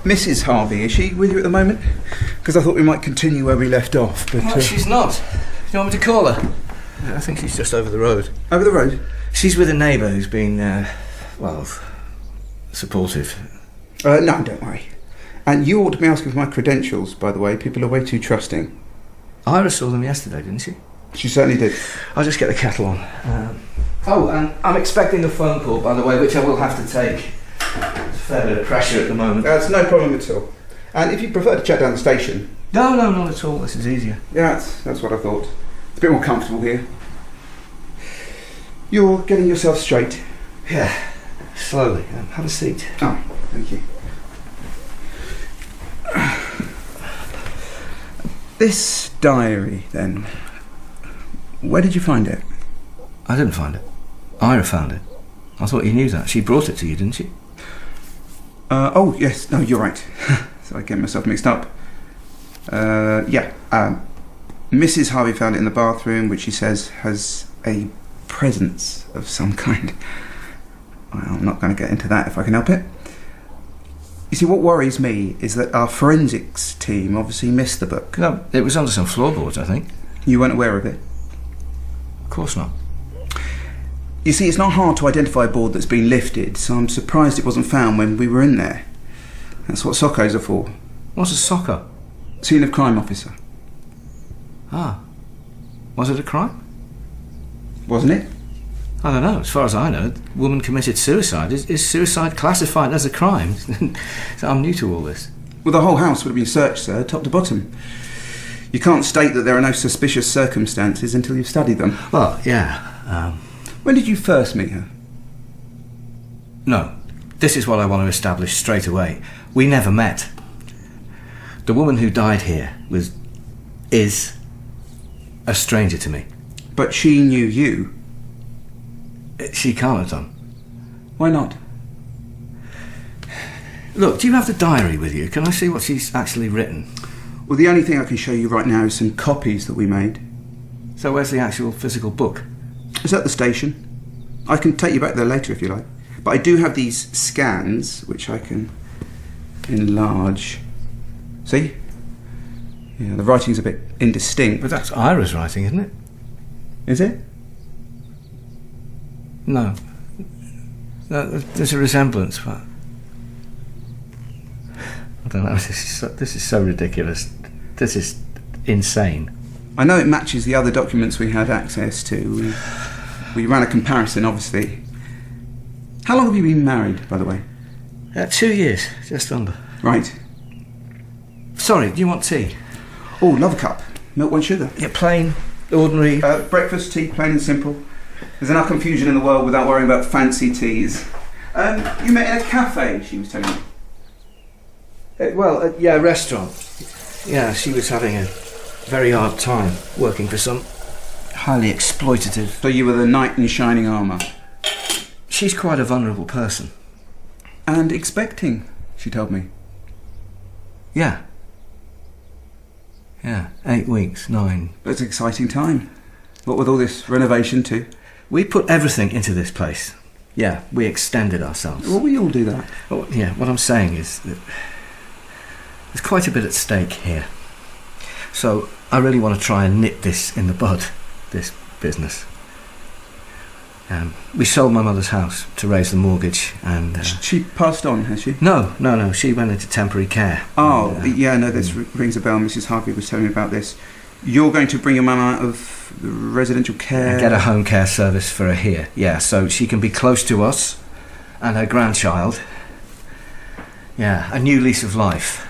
Mrs. Harvey, is she with you at the moment? Because I thought we might continue where we left off, but... No, she's not. You want me to call her? I think she's just over the road. Over the road? She's with a neighbour who's been, well, supportive. No, don't worry. And you ought to be asking for my credentials, by the way. People are way too trusting. Ira saw them yesterday, didn't she? She certainly did. I'll just get the kettle on. Oh, and I'm expecting a phone call, by the way, which I will have to take. There's a fair bit of pressure at the moment. That's no problem at all. And if you prefer to chat down the station... No, not at all. This is easier. Yeah, that's what I thought. It's a bit more comfortable here. You're getting yourself straight. Yeah, slowly. Have a seat. Oh, thank you. This diary, then. Where did you find it? I didn't find it. Ira found it. I thought you knew that. She brought it to you, didn't she? Oh, yes. No, you're right. So I get myself mixed up. Mrs. Harvey found it in the bathroom, which she says has a presence of some kind. Well, I'm not going to get into that if I can help it. You see, what worries me is that our forensics team obviously missed the book. No, it was under some floorboards, I think. You weren't aware of it? Of course not. You see, it's not hard to identify a board that's been lifted, so I'm surprised it wasn't found when we were in there. That's what soccos are for. What's a socco? Scene of crime officer. Ah. Was it a crime? Wasn't it? I don't know. As far as I know, the woman committed suicide. Is suicide classified as a crime? So I'm new to all this. Well, the whole house would have been searched, sir, top to bottom. You can't state that there are no suspicious circumstances until you've studied them. Well, yeah. When did you first meet her? No. This is what I want to establish straight away. We never met. The woman who died here is a stranger to me. But she knew you? She can't have done. Why not? Look, do you have the diary with you? Can I see what she's actually written? Well, the only thing I can show you right now is some copies that we made. So where's the actual physical book? It's at the station. I can take you back there later if you like. But I do have these scans, which I can enlarge. See? Yeah, the writing's a bit indistinct. But that's Ira's writing, isn't it? Is it? No. There's a resemblance, but... I don't know, this is so ridiculous. This is insane. I know it matches the other documents we had access to. We ran a comparison, obviously. How long have you been married, by the way? 2 years, just under. Right. Sorry, do you want tea? Oh, love a cup. Milk, one sugar. Yeah, plain, ordinary... breakfast, tea, plain and simple. There's enough confusion in the world without worrying about fancy teas. You met in a cafe, she was telling me. Yeah, a restaurant. Yeah, she was having a very hard time working for some highly exploitative... So you were the knight in shining armour? She's quite a vulnerable person. And expecting, she told me. Yeah. Yeah, 8 weeks, 9. That's an exciting time. What with all this renovation too? We put everything into this place. Yeah, we extended ourselves. Well, we all do that. Oh, yeah, what I'm saying is that there's quite a bit at stake here. So I really want to try and nip this in the bud, this business. We sold my mother's house to raise the mortgage and... She passed on, has she? No, she went into temporary care. Oh, yeah, no, this rings a bell. Mrs. Harvey was telling me about this. You're going to bring your mum out of residential care? And get a home care service for her here, yeah, so she can be close to us and her grandchild. Yeah, a new lease of life.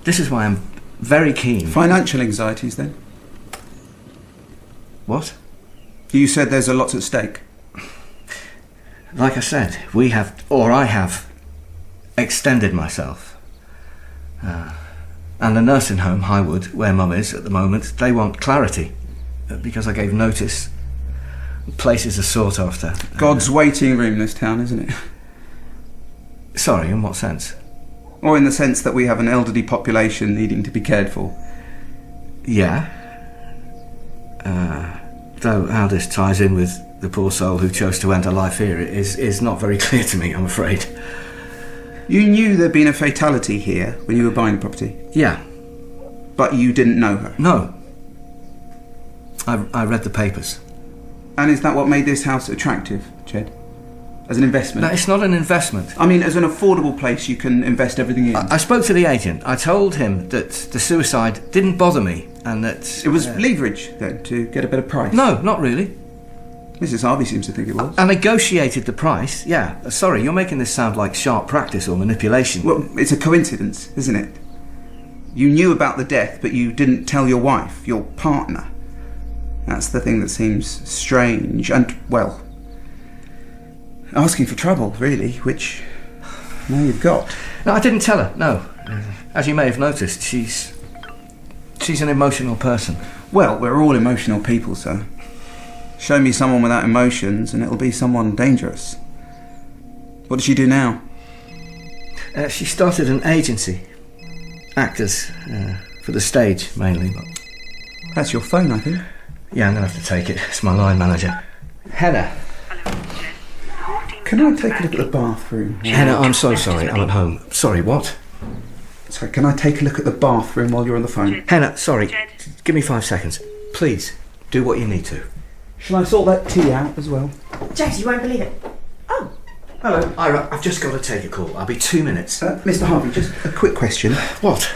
This is why I'm very keen. Financial anxieties, then? What? You said there's a lot at stake. Like I said, I have extended myself. And the nursing home, Highwood, where Mum is at the moment, they want clarity. Because I gave notice. Places are sought after. God's waiting room, this town, isn't it? Sorry, in what sense? Or in the sense that we have an elderly population needing to be cared for? Yeah. Though how this ties in with the poor soul who chose to end her life here is not very clear to me, I'm afraid. You knew there'd been a fatality here when you were buying the property? Yeah. But you didn't know her? No. I read the papers. And is that what made this house attractive, Jed? As an investment? No, it's not an investment. I mean, as an affordable place you can invest everything in. I spoke to the agent. I told him that the suicide didn't bother me and that... It was leverage, then, to get a better price? No, not really. Mrs. Harvey seems to think it was. I negotiated the price, yeah. Sorry, you're making this sound like sharp practice or manipulation. Well, it's a coincidence, isn't it? You knew about the death, but you didn't tell your wife, your partner. That's the thing that seems strange and, well, asking for trouble, really, which now you've got. No, I didn't tell her, no. As you may have noticed, she's an emotional person. Well, we're all emotional people, sir. Show me someone without emotions and it'll be someone dangerous. What does she do now? She started an agency. Actors, for the stage, mainly. But... That's your phone, I think. Yeah, I'm going to have to take it. It's my line manager. Henna. Can I take a look at the bathroom? Henna, I'm so sorry. I'm at home. Sorry, what? Sorry, can I take a look at the bathroom while you're on the phone? Henna, sorry. Give me 5 seconds. Please, do what you need to. Shall I sort that tea out as well? Jed, you won't believe it. Oh. Hello. Ira, I've just got to take a call. I'll be 2 minutes. Mr. Harvey, just a quick question. What?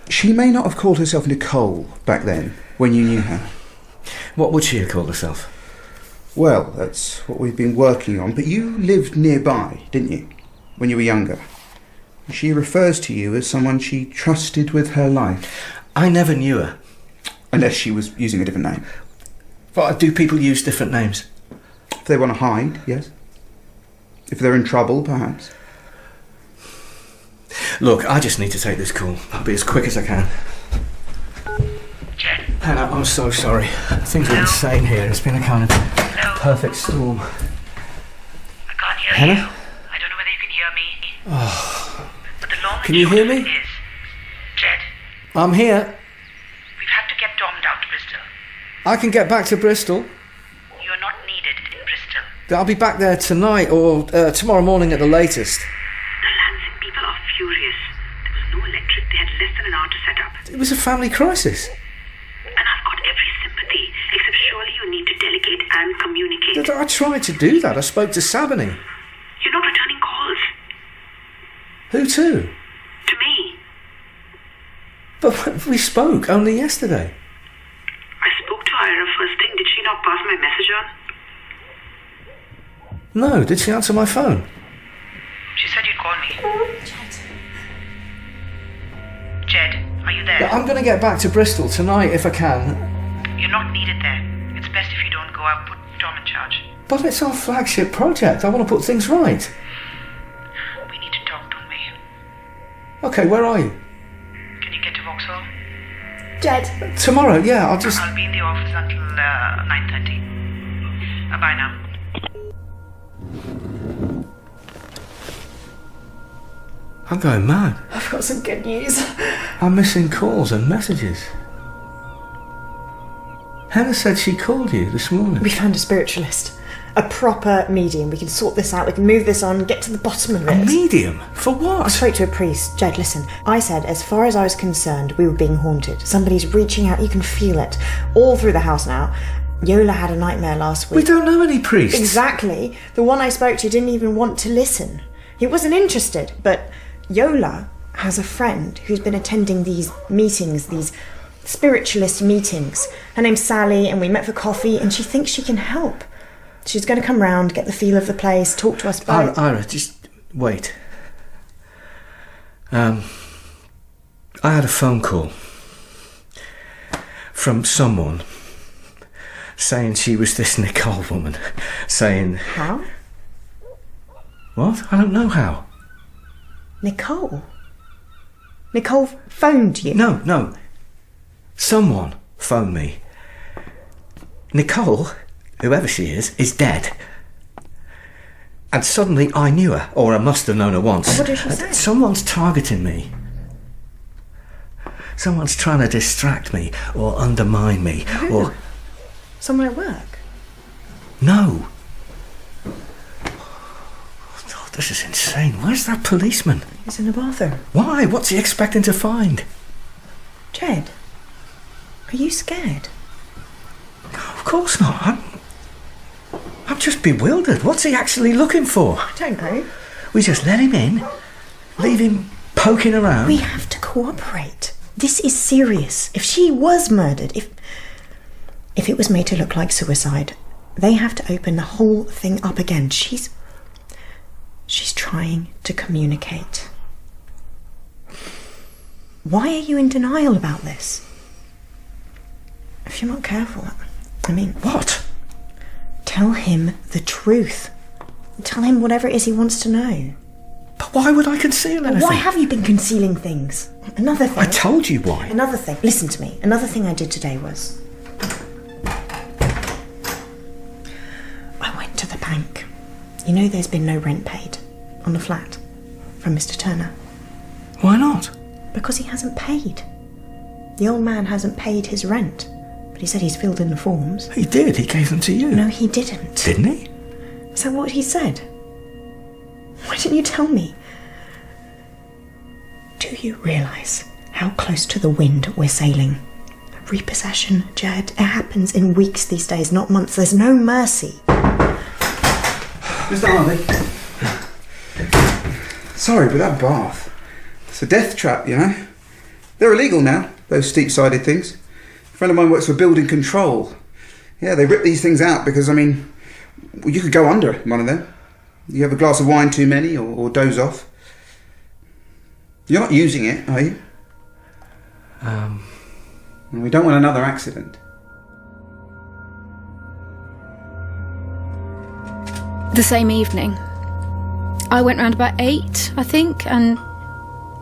She may not have called herself Nicole back then, when you knew her. What would she have called herself? Well, that's what we've been working on, but you lived nearby, didn't you, when you were younger? She refers to you as someone she trusted with her life. I never knew her. Unless she was using a different name. But do people use different names? If they want to hide, yes. If they're in trouble, perhaps. Look, I just need to take this call. I'll be as quick as I can. Jed. Henna, I'm so sorry. Things are insane here. It's been a kind of perfect storm. I can't hear Henna? you. I don't know whether you can hear me. Oh. But the long Can you hear me? is, Jed, I'm here. we've had to get Tom down to Bristol. I can get back to Bristol. You're not needed in Bristol. I'll be back there tonight or tomorrow morning at the latest. The Lansing people are furious. There was no electric. They had less than an hour to set up. It was a family crisis. And I've got every sympathy, except surely you need to delegate and communicate. I tried to do that. I spoke to Saboni. You're not returning calls. Who to? To me. But we spoke only yesterday. I spoke to Ira first thing. Did she not pass my message on? No, did she answer my phone? She said you'd call me. Jed, are you there? I'm going to get back to Bristol tonight if I can. You're not needed there. It's best if you don't go. I'll put Tom in charge. But it's our flagship project. I want to put things right. We need to talk, don't we? Okay, where are you? Can you get to Vauxhall? Jed. Tomorrow, yeah, I'll be in the office until 9:30. Bye now. I'm going mad. I've got some good news. I'm missing calls and messages. Henna said she called you this morning. We found a spiritualist. A proper medium. We can sort this out. We can move this on, get to the bottom of it. A medium? For what? I spoke to a priest. Jed, listen. I said, as far as I was concerned, we were being haunted. Somebody's reaching out. You can feel it. All through the house now. Yola had a nightmare last week. We don't know any priests. Exactly. The one I spoke to didn't even want to listen. He wasn't interested. But Yola has a friend who's been attending these meetings, these spiritualist meetings. Her name's Sally, and we met for coffee, and she thinks she can help. She's going to come round, get the feel of the place, talk to us about... Ira, just wait. I had a phone call from someone saying she was this Nicole woman, saying... How? What? I don't know how. Nicole? Nicole phoned you? No. Someone phoned me. Nicole, whoever she is dead. And suddenly I knew her, or I must have known her once. What did she say? Someone's targeting me. Someone's trying to distract me or undermine me. Who? Or... Someone at work? No. Oh, this is insane. Where's that policeman? He's in the bathroom. Why? What's he expecting to find? Jed, are you scared? Of course not. I'm just bewildered. What's he actually looking for? I don't know. We just let him in, leave him poking around. We have to cooperate. This is serious. If she was murdered, if it was made to look like suicide, they have to open the whole thing up again. She's trying to communicate. Why are you in denial about this? If you're not careful, I mean... What? Tell him the truth. Tell him whatever it is he wants to know. But why would I conceal anything? Why have you been concealing things? Another thing... I told you why. Another thing... Listen to me. Another thing I did today was... I went to the bank. You know there's been no rent paid on the flat from Mr. Turner. Why not? Because he hasn't paid. The old man hasn't paid his rent. But he said he's filled in the forms. He did. He gave them to you. No, he didn't. Didn't he? Is that what he said? Why didn't you tell me? Do you realise how close to the wind we're sailing? Repossession, Jed, it happens in weeks these days, not months. There's no mercy. Mr. Harley. Sorry, but that bath. It's a death trap, you know. They're illegal now, those steep-sided things. A friend of mine works for building control. Yeah, they rip these things out because, I mean, well, you could go under one of them. You have a glass of wine too many or doze off. You're not using it, are you? We don't want another accident. The same evening, I went round about 8, I think, and,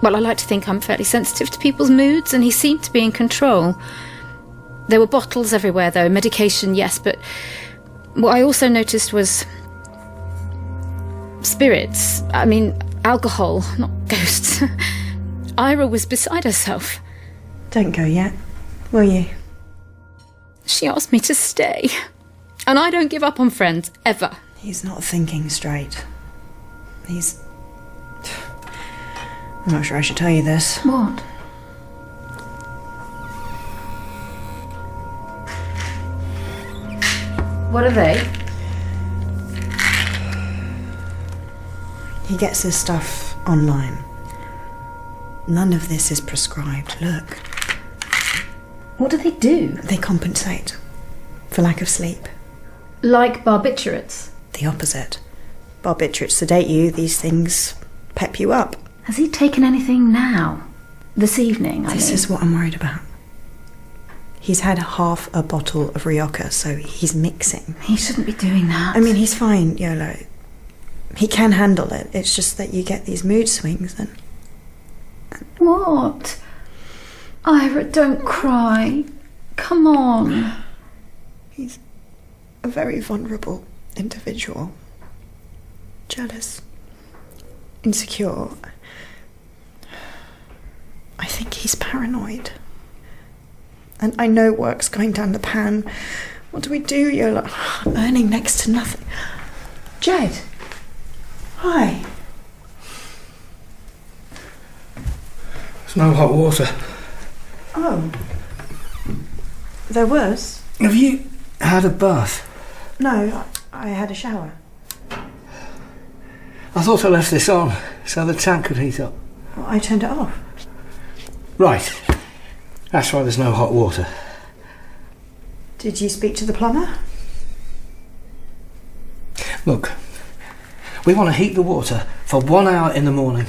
well, I like to think I'm fairly sensitive to people's moods, and he seemed to be in control. There were bottles everywhere, though, medication, yes, but what I also noticed was spirits. I mean, alcohol, not ghosts. Ira was beside herself. Don't go yet, will you? She asked me to stay, and I don't give up on friends, ever. He's not thinking straight. I'm not sure I should tell you this. What? What are they? He gets his stuff online. None of this is prescribed. Look. What do they do? They compensate for lack of sleep. Like barbiturates? The opposite. Barbiturates sedate you, these things pep you up. Has he taken anything now? This evening, This is what I'm worried about. He's had half a bottle of Rioja, so he's mixing. He shouldn't be doing that. I mean, he's fine, Yola. He can handle it. It's just that you get these mood swings and... What? Ira, don't cry. Come on. He's a very vulnerable individual. Jealous. Insecure. I think he's paranoid. And I know work's going down the pan. What do we do, Yola? I'm earning next to nothing. Jed. Hi. There's no hot water. Oh. There was? Have you had a bath? No, I had a shower. I thought I left this on, so the tank could heat up. Well, I turned it off. Right. That's why there's no hot water. Did you speak to the plumber? Look, we want to heat the water for 1 hour in the morning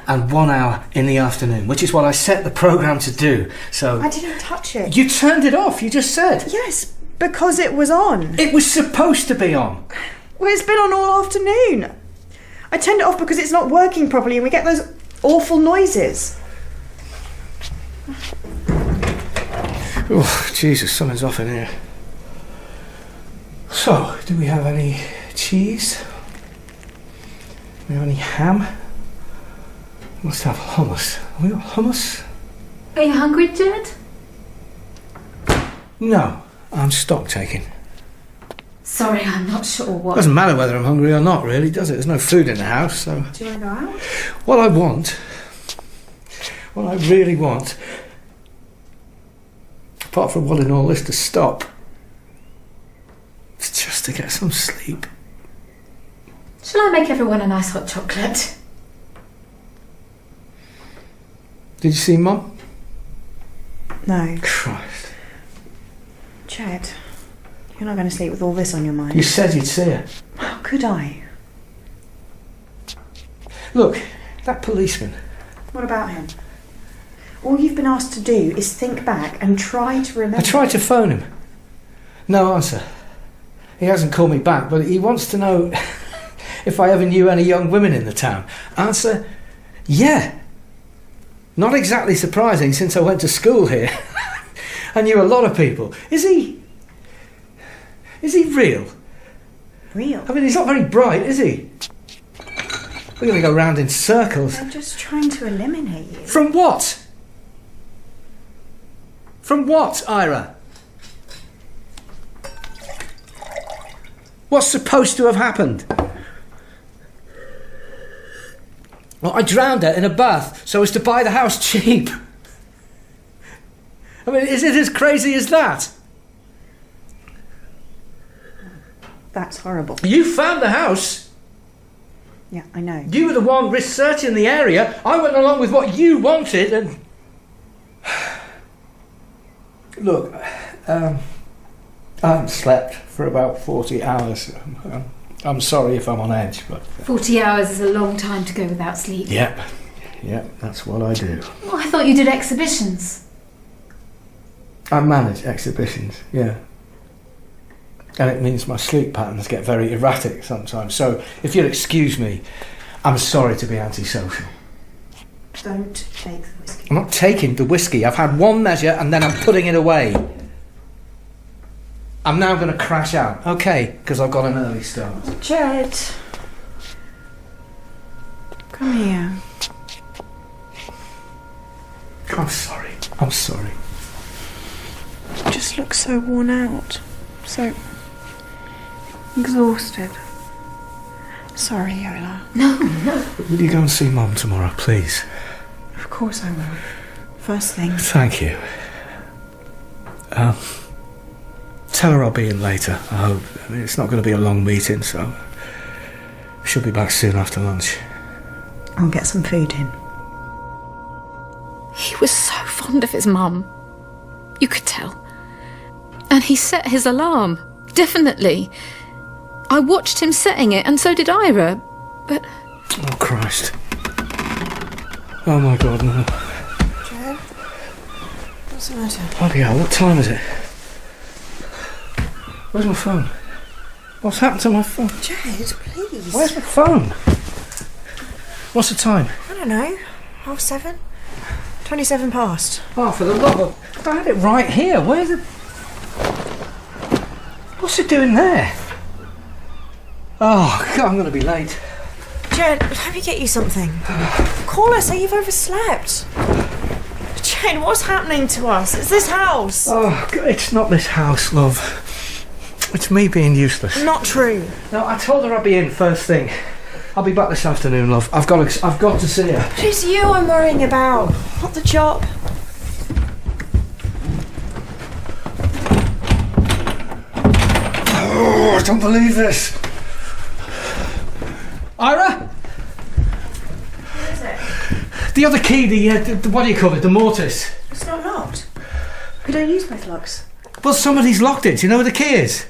and 1 hour in the afternoon, which is what I set the programme to do, so... I didn't touch it. You turned it off, you just said. Yes, because it was on. It was supposed to be on. Well, it's been on all afternoon. I turned it off because it's not working properly and we get those awful noises. Oh, Jesus, something's off in here. So, do we have any cheese? We have any ham? Must have hummus. Have we got hummus? Are you hungry, Jed? No, I'm stock taking. Sorry, I'm not sure what... Doesn't matter whether I'm hungry or not, really, does it? There's no food in the house, so... Do you want to go out? What I really want, apart from wanting all this to stop, is just to get some sleep. Shall I make everyone a nice hot chocolate? Did you see Mum? No. Christ. Jed, you're not going to sleep with all this on your mind. You said you'd see her. How could I? Look, that policeman. What about him? All you've been asked to do is think back and try to remember. I tried to phone him. No answer. He hasn't called me back, but he wants to know if I ever knew any young women in the town. Answer, yeah. Not exactly surprising since I went to school here. I knew a lot of people. Is he real? Real? I mean, he's not very bright, is he? We're going to go round in circles. I'm just trying to eliminate you. From what? From what, Ira? What's supposed to have happened? Well, I drowned her in a bath so as to buy the house cheap. I mean, is it as crazy as that? That's horrible. You found the house. Yeah, I know. You were the one researching the area. I went along with what you wanted and... Look, I haven't slept for about 40 hours. I'm sorry if I'm on edge, but... 40 hours is a long time to go without sleep. Yep, that's what I do. Oh, I thought you did exhibitions. I manage exhibitions, yeah. And it means my sleep patterns get very erratic sometimes. So, if you'll excuse me, I'm sorry to be antisocial. Don't take the whiskey. I'm not taking the whiskey. I've had one measure and then I'm putting it away. I'm now going to crash out, okay, because I've got an early start. Jed. Come here. I'm sorry. I'm sorry. You just look so worn out. So... exhausted. Sorry, Yola. No. Will you go and see Mum tomorrow, please? Of course I will. First thing. Thank you. Tell her I'll be in later, I hope. I mean, it's not going to be a long meeting, so... she'll be back soon after lunch. I'll get some food in. He was so fond of his mum. You could tell. And he set his alarm. Definitely. I watched him setting it, and so did Ira, but... Oh, Christ. Oh, my God, no. Jed? What's the matter? Bloody hell, what time is it? Where's my phone? What's happened to my phone? Jed, please. Where's my phone? What's the time? I don't know. 7:30? 27 past. Oh, for the love of... I had it right here. Where's it? What's it doing there? Oh, God, I'm going to be late. Jed, let me get you something. Call us, say you've overslept. Jed, what's happening to us? It's this house. Oh, God, it's not this house, love. It's me being useless. Not true. No, I told her I'd be in first thing. I'll be back this afternoon, love. I've got to see her. But it's you I'm worrying about, not the job. Oh, I don't believe this. Ira? What is it? The other key, the what do you call it, the mortise. It's not locked. We don't use both locks. Well, somebody's locked it. Do you know where the key is?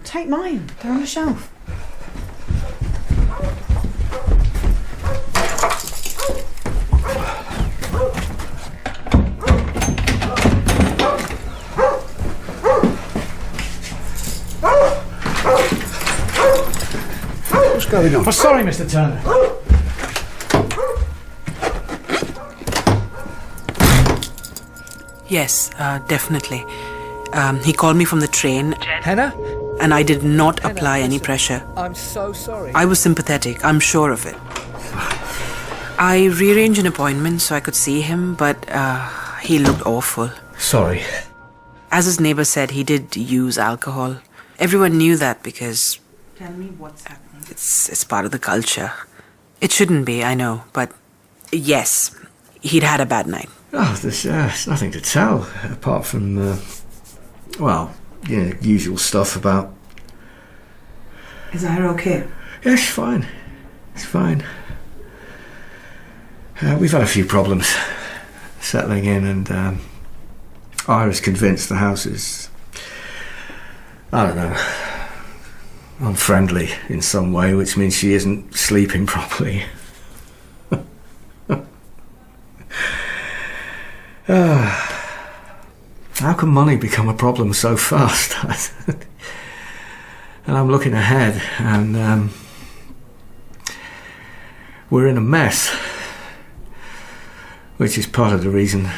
Take mine. They're on the shelf. What's going on? Oh, sorry, Mr. Turner. Yes, definitely. He called me from the train. Henna? and I did not apply any pressure. I'm so sorry. I was sympathetic, I'm sure of it. I rearranged an appointment so I could see him, but he looked awful. Sorry. As his neighbour said, he did use alcohol. Everyone knew that because... Tell me what's happening. It's part of the culture. It shouldn't be, I know, but yes, he'd had a bad night. Oh, there's nothing to tell, apart from, usual stuff about... Is Ira okay? Yeah, she's fine. It's fine. We've had a few problems settling in, and Ira's convinced the house is, I don't know, unfriendly in some way, which means she isn't sleeping properly. How can money become a problem so fast? And I'm looking ahead, and we're in a mess, which is part of the reason.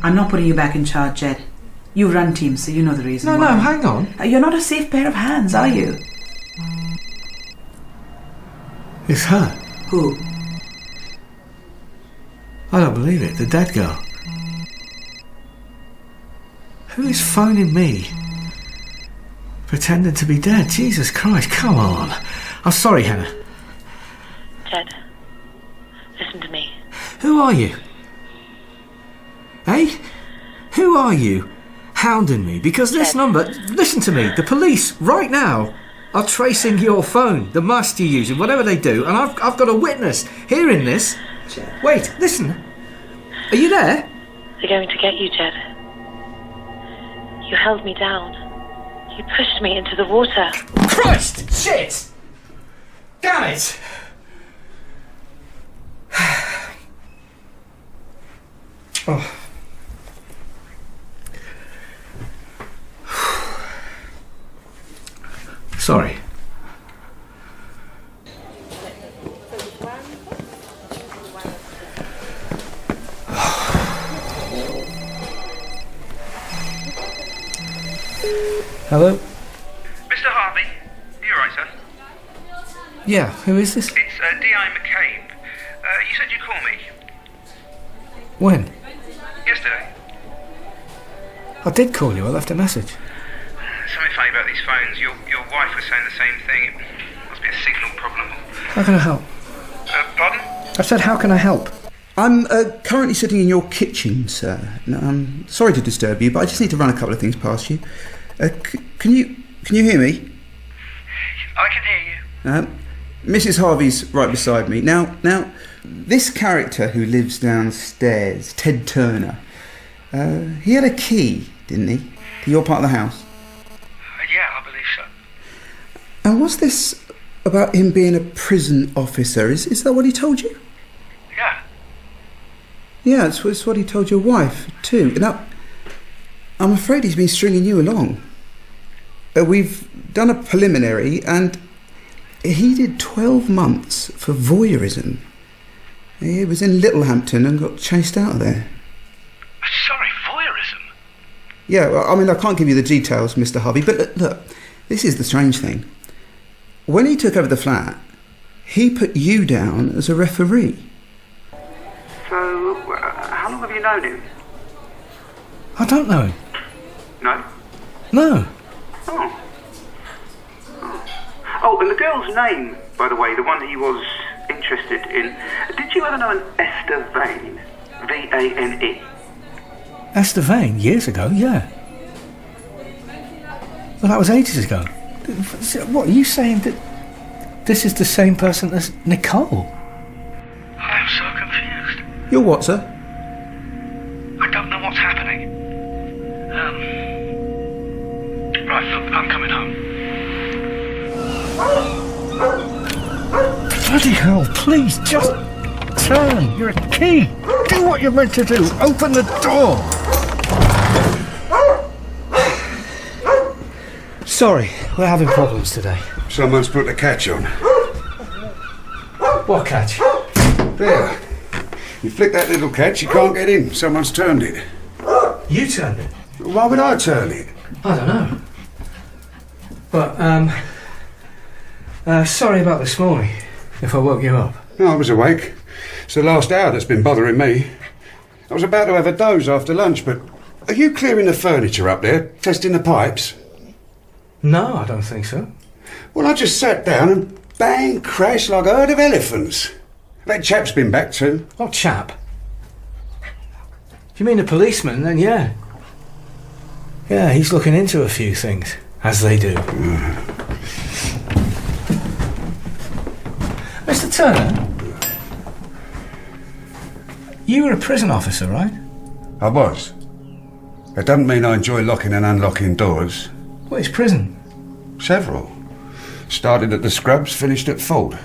I'm not putting you back in charge, Jed. You run teams, so you know the reason why. No, hang on. You're not a safe pair of hands, are you? It's her. Who? I don't believe it. The dead girl. Who is phoning me? Pretending to be dead? Jesus Christ, come on. I'm sorry, Henna. Jed, listen to me. Who are you? Hey? Who are you? Hounding me? Because this number... Listen to me. The police, right now, are tracing your phone, the mask you're using, whatever they do, and I've got a witness hearing this. Jed. Wait, listen. Are you there? They're going to get you, Jed. You held me down. You pushed me into the water. Christ! Shit! Damn it! Oh. Sorry. Hello? Mr. Harvey, you alright, sir? Yeah, who is this? It's D.I. McCabe. You said you'd call me. When? Yesterday. I did call you, I left a message. Something funny about these phones. Your wife was saying the same thing. It must be a signal problem. How can I help? Pardon? I said, how can I help? I'm currently sitting in your kitchen, sir. I'm sorry to disturb you, but I just need to run a couple of things past you. Can you hear me? I can hear you. Mrs. Harvey's right beside me. Now, this character who lives downstairs, Ted Turner, he had a key, didn't he, to your part of the house? Yeah, I believe so. And what's this about him being a prison officer? Is that what he told you? Yeah. Yeah, it's what he told your wife, too. Now, I'm afraid he's been stringing you along. We've done a preliminary, and he did 12 months for voyeurism. He was in Littlehampton and got chased out of there. Sorry, voyeurism? Yeah, well, I mean, I can't give you the details, Mr. Harvey, but look, this is the strange thing. When he took over the flat, he put you down as a referee. So, how long have you known him? I don't know him. No? No. Oh, and the girl's name, by the way, the one he was interested in, did you ever know an Esther Vane? V-A-N-E? Esther Vane, years ago, yeah. Well, that was ages ago. What, are you saying that this is the same person as Nicole? I am so confused. You're what, sir? I don't know what's happening. Right, look, I'm coming home. Bloody hell, please, just turn. You're a key. Do what you're meant to do. Open the door. Sorry, we're having problems today. Someone's put the catch on. What catch? There. You flick that little catch, you can't get in. Someone's turned it. You turned it? Why would I turn it? I don't know. But, sorry about this morning, if I woke you up. No, I was awake. It's the last hour that's been bothering me. I was about to have a doze after lunch, but are you clearing the furniture up there, testing the pipes? No, I don't think so. Well, I just sat down and bang, crash like a herd of elephants. That chap's been back too. What chap? If you mean a policeman, then yeah. Yeah, he's looking into a few things, as they do. Mr. Turner, you were a prison officer, right? I was. It doesn't mean I enjoy locking and unlocking doors. Which prison? Several. Started at the Scrubs, finished at Ford.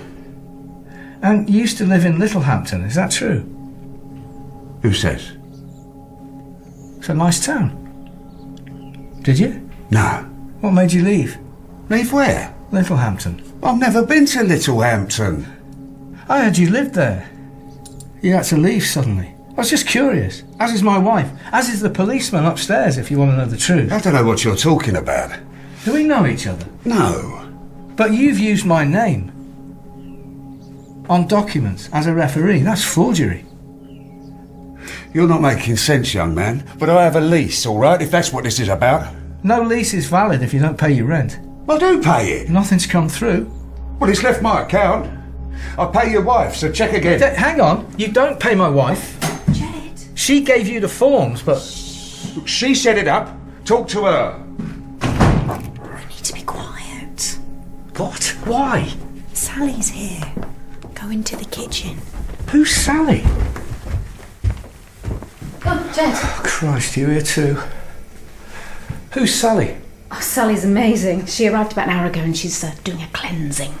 And you used to live in Littlehampton, is that true? Who says? It's a nice town. Did you? No. What made you leave? Leave where? Littlehampton. I've never been to Littlehampton. I heard you lived there. You had to leave suddenly. I was just curious. As is my wife. As is the policeman upstairs, if you want to know the truth. I don't know what you're talking about. Do we know each other? No. But you've used my name on documents as a referee. That's forgery. You're not making sense, young man. But I have a lease, all right, if that's what this is about. No lease is valid if you don't pay your rent. I do pay it. Nothing's come through. Well, it's left my account. I pay your wife, so check again. Hang on. You don't pay my wife. Jed. She gave you the forms, but... She set it up. Talk to her. I need to be quiet. What? Why? Sally's here. Go into the kitchen. Who's Sally? Oh, Jed. Oh, Christ, you here too? Who's Sally? Oh, Sally's amazing. She arrived about an hour ago and she's doing a cleansing.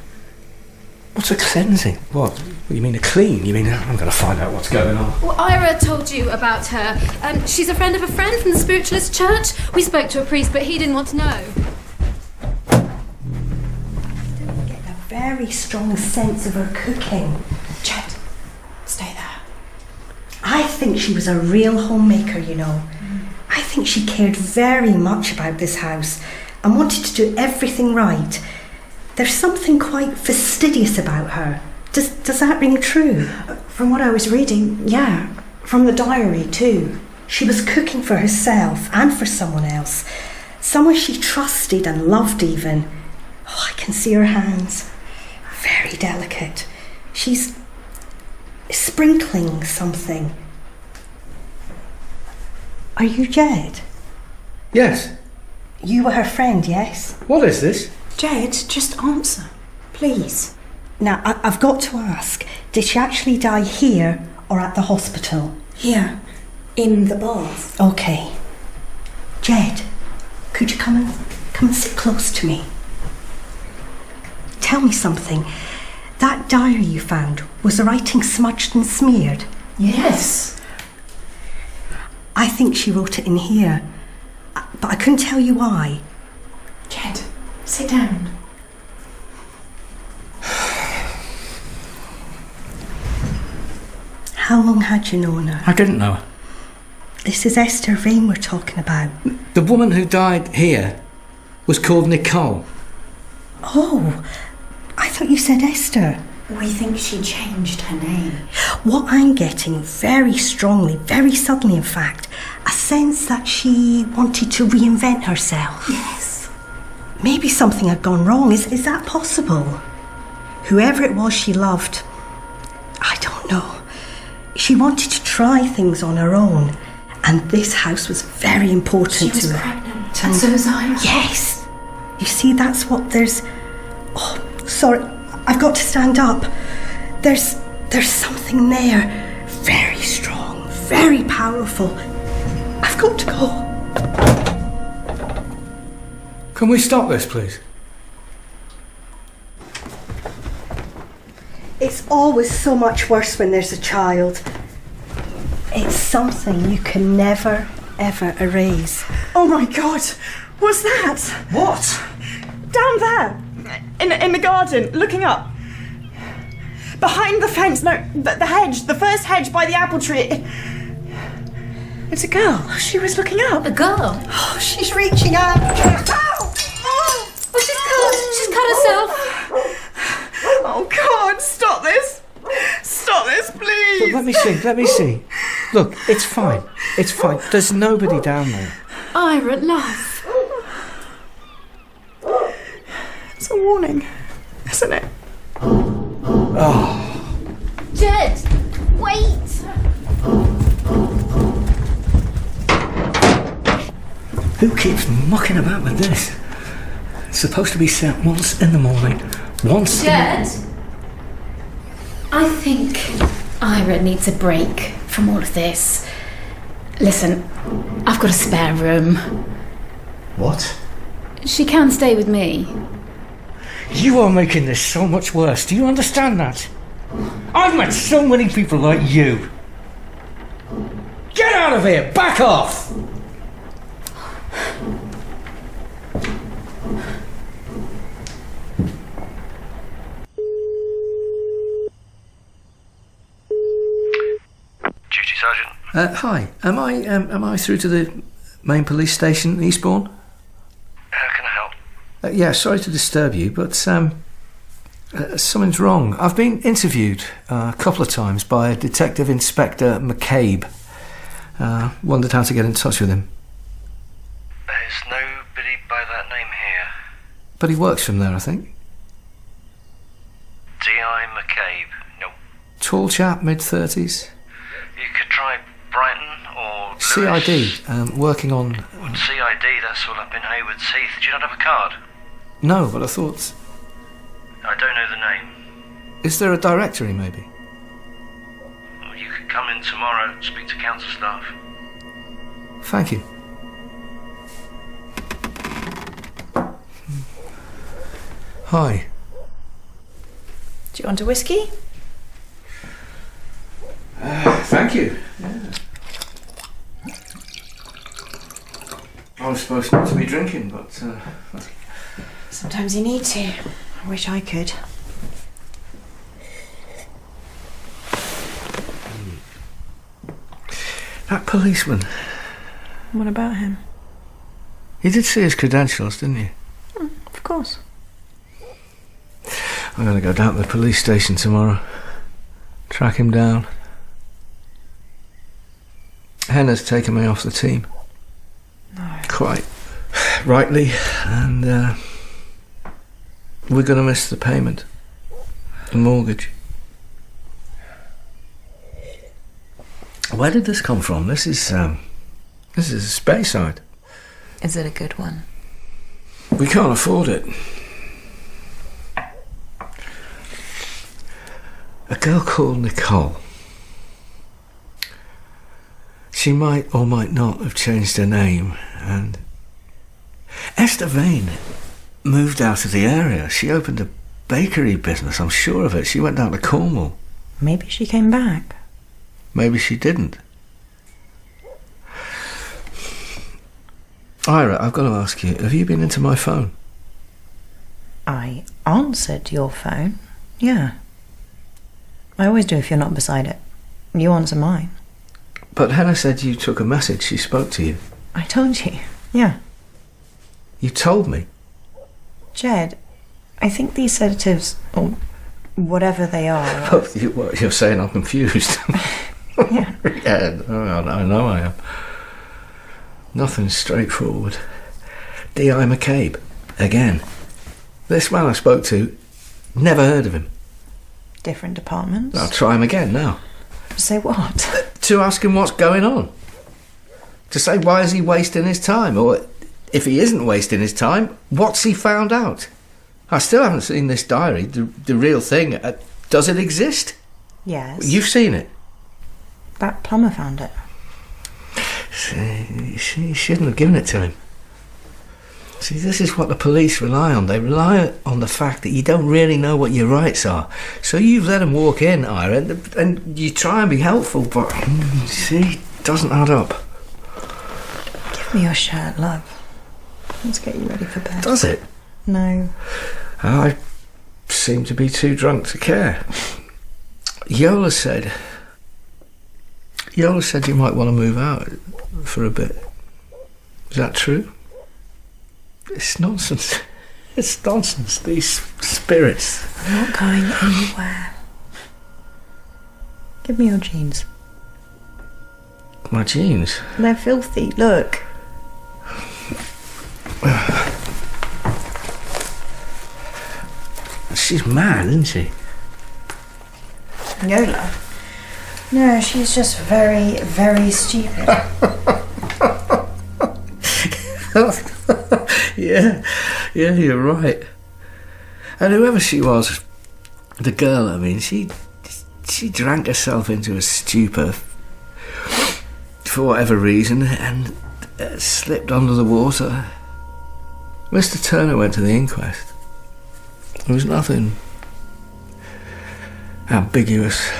What's a cleansing? What? You mean a clean? You mean I'm going to find out what's going on? Well, Ira told you about her. She's a friend of a friend from the Spiritualist Church. We spoke to a priest, but he didn't want to know. I get a very strong sense of her cooking. Jed, stay there. I think she was a real homemaker, you know. I think she cared very much about this house and wanted to do everything right. There's something quite fastidious about her. Does that ring true? From what I was reading, yeah. From the diary, too. She was cooking for herself and for someone else. Someone she trusted and loved even. Oh, I can see her hands. Very delicate. She's sprinkling something. Are you Jed? Yes. You were her friend, yes? What is this? Jed, just answer, please. Now, I've got to ask, did she actually die here or at the hospital? Here, in the bath. Okay. Jed, could you come and sit close to me? Tell me something. That diary you found, was the writing smudged and smeared? Yes. I think she wrote it in here, but I couldn't tell you why. Jed, sit down. How long had you known her? I didn't know her. This is Esther Vane we're talking about. The woman who died here was called Nicole. Oh, I thought you said Esther. We think she changed her name. What I'm getting very strongly, very suddenly in fact, a sense that she wanted to reinvent herself. Yes. Maybe something had gone wrong. Is that possible? Whoever it was she loved, I don't know. She wanted to try things on her own, and this house was very important to her. She was pregnant, and so was Ira. Yes. You see, that's what there's... Oh, sorry, I've got to stand up. There's something there, very strong, very powerful. I've got to go. Can we stop this, please? It's always so much worse when there's a child. It's something you can never, ever erase. Oh my God! What's that? What? Down there! In the garden, looking up. Behind the fence, no, the hedge, the first hedge by the apple tree. It's a girl. She was looking up. A girl? Oh, she's reaching out. Oh, she's me see. Look, it's fine. There's nobody down there. Ira, love. It's a warning, isn't it? Oh. Jed, wait! Who keeps mucking about with this? It's supposed to be sent once in the morning. Jed? I think Ira needs a break from all of this. Listen, I've got a spare room. What? She can stay with me. You are making this so much worse. Do you understand that? I've met so many people like you. Get out of here! Back off! Duty Sergeant. Hi. Am I through to the main police station in Eastbourne? How can I help? Yeah, sorry to disturb you, but something's wrong. I've been interviewed a couple of times by Detective Inspector McCabe. Wondered how to get in touch with him. There's nobody by that name here. But he works from there, I think. D.I. McCabe. No. Tall chap, mid-30s. You could try Brighton or Lewis. CID, working on... CID, that's all up in Haywards Heath. Do you not have a card? No, but I thought... I don't know the name. Is there a directory, maybe? Well, you could come in tomorrow and speak to council staff. Thank you. Hi. Do you want a whiskey? Thank you. Yeah. I was supposed not to be drinking, but... Sometimes you need to. I wish I could. That policeman. What about him? You did see his credentials, didn't you? Of course. I'm going to go down to the police station tomorrow. Track him down. Henna's taken me off the team. No. Quite rightly. And we're going to miss the payment. The mortgage. Where did this come from? This is a Speyside. Is it a good one? We can't afford it. A girl called Nicole. She might or might not have changed her name, and Esther Vane moved out of the area. She opened a bakery business, I'm sure of it. She went down to Cornwall. Maybe she came back. Maybe she didn't. Ira, I've got to ask you, have you been into my phone? I answered your phone. Yeah. I always do if you're not beside it. You answer mine. But Henna said you took a message. She spoke to you. I told you. Yeah. You told me. Jed, I think these sedatives, or whatever they are... Oh, you're saying I'm confused. Yeah. Yeah, I know I am. Nothing straightforward. D.I. McCabe. Again. This man I spoke to, never heard of him. Different departments? I'll try him again now. Say what? To ask him what's going on. To say why is he wasting his time, or if he isn't wasting his time, what's he found out? I still haven't seen this diary, the real thing. Does it exist? Yes. You've seen it? That plumber found it. She shouldn't have given it to him. See, this is what the police rely on. They rely on the fact that you don't really know what your rights are. So you've let them walk in, Ira, and you try and be helpful, but, see, it doesn't add up. Give me your shirt, love. Let's get you ready for bed. Does it? No. I seem to be too drunk to care. Yola said you might want to move out for a bit. Is that true? It's nonsense. It's nonsense, these spirits. I'm not going anywhere. Give me your jeans. My jeans? They're filthy. Look. She's mad, isn't she? Yola? No, she's just very, very stupid. Yeah, you're right. And whoever she was, the girl, I mean, she drank herself into a stupor for whatever reason and slipped under the water. Mr. Turner went to the inquest. There was nothing ambiguous.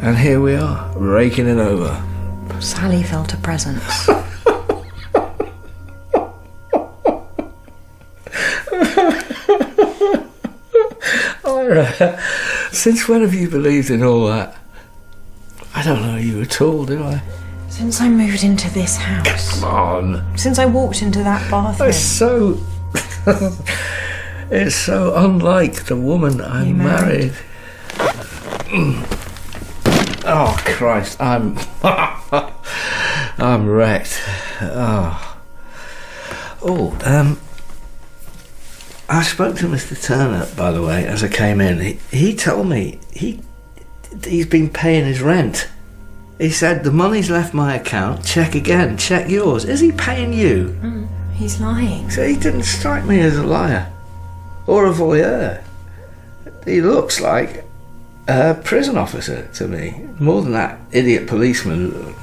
And here we are, raking it over. Sally felt a presence. Ira, since when have you believed in all that? I don't know you at all, do I? Since I moved into this house. Come on. Since I walked into that bathroom. It's so unlike the woman I married. Oh Christ, I'm wrecked. I spoke to Mr. Turner, by the way, as I came in. He told me he's been paying his rent. He said, the money's left my account, check again, check yours. Is he paying you? He's lying. So he didn't strike me as a liar. Or a voyeur. He looks like a prison officer to me. More than that idiot policeman.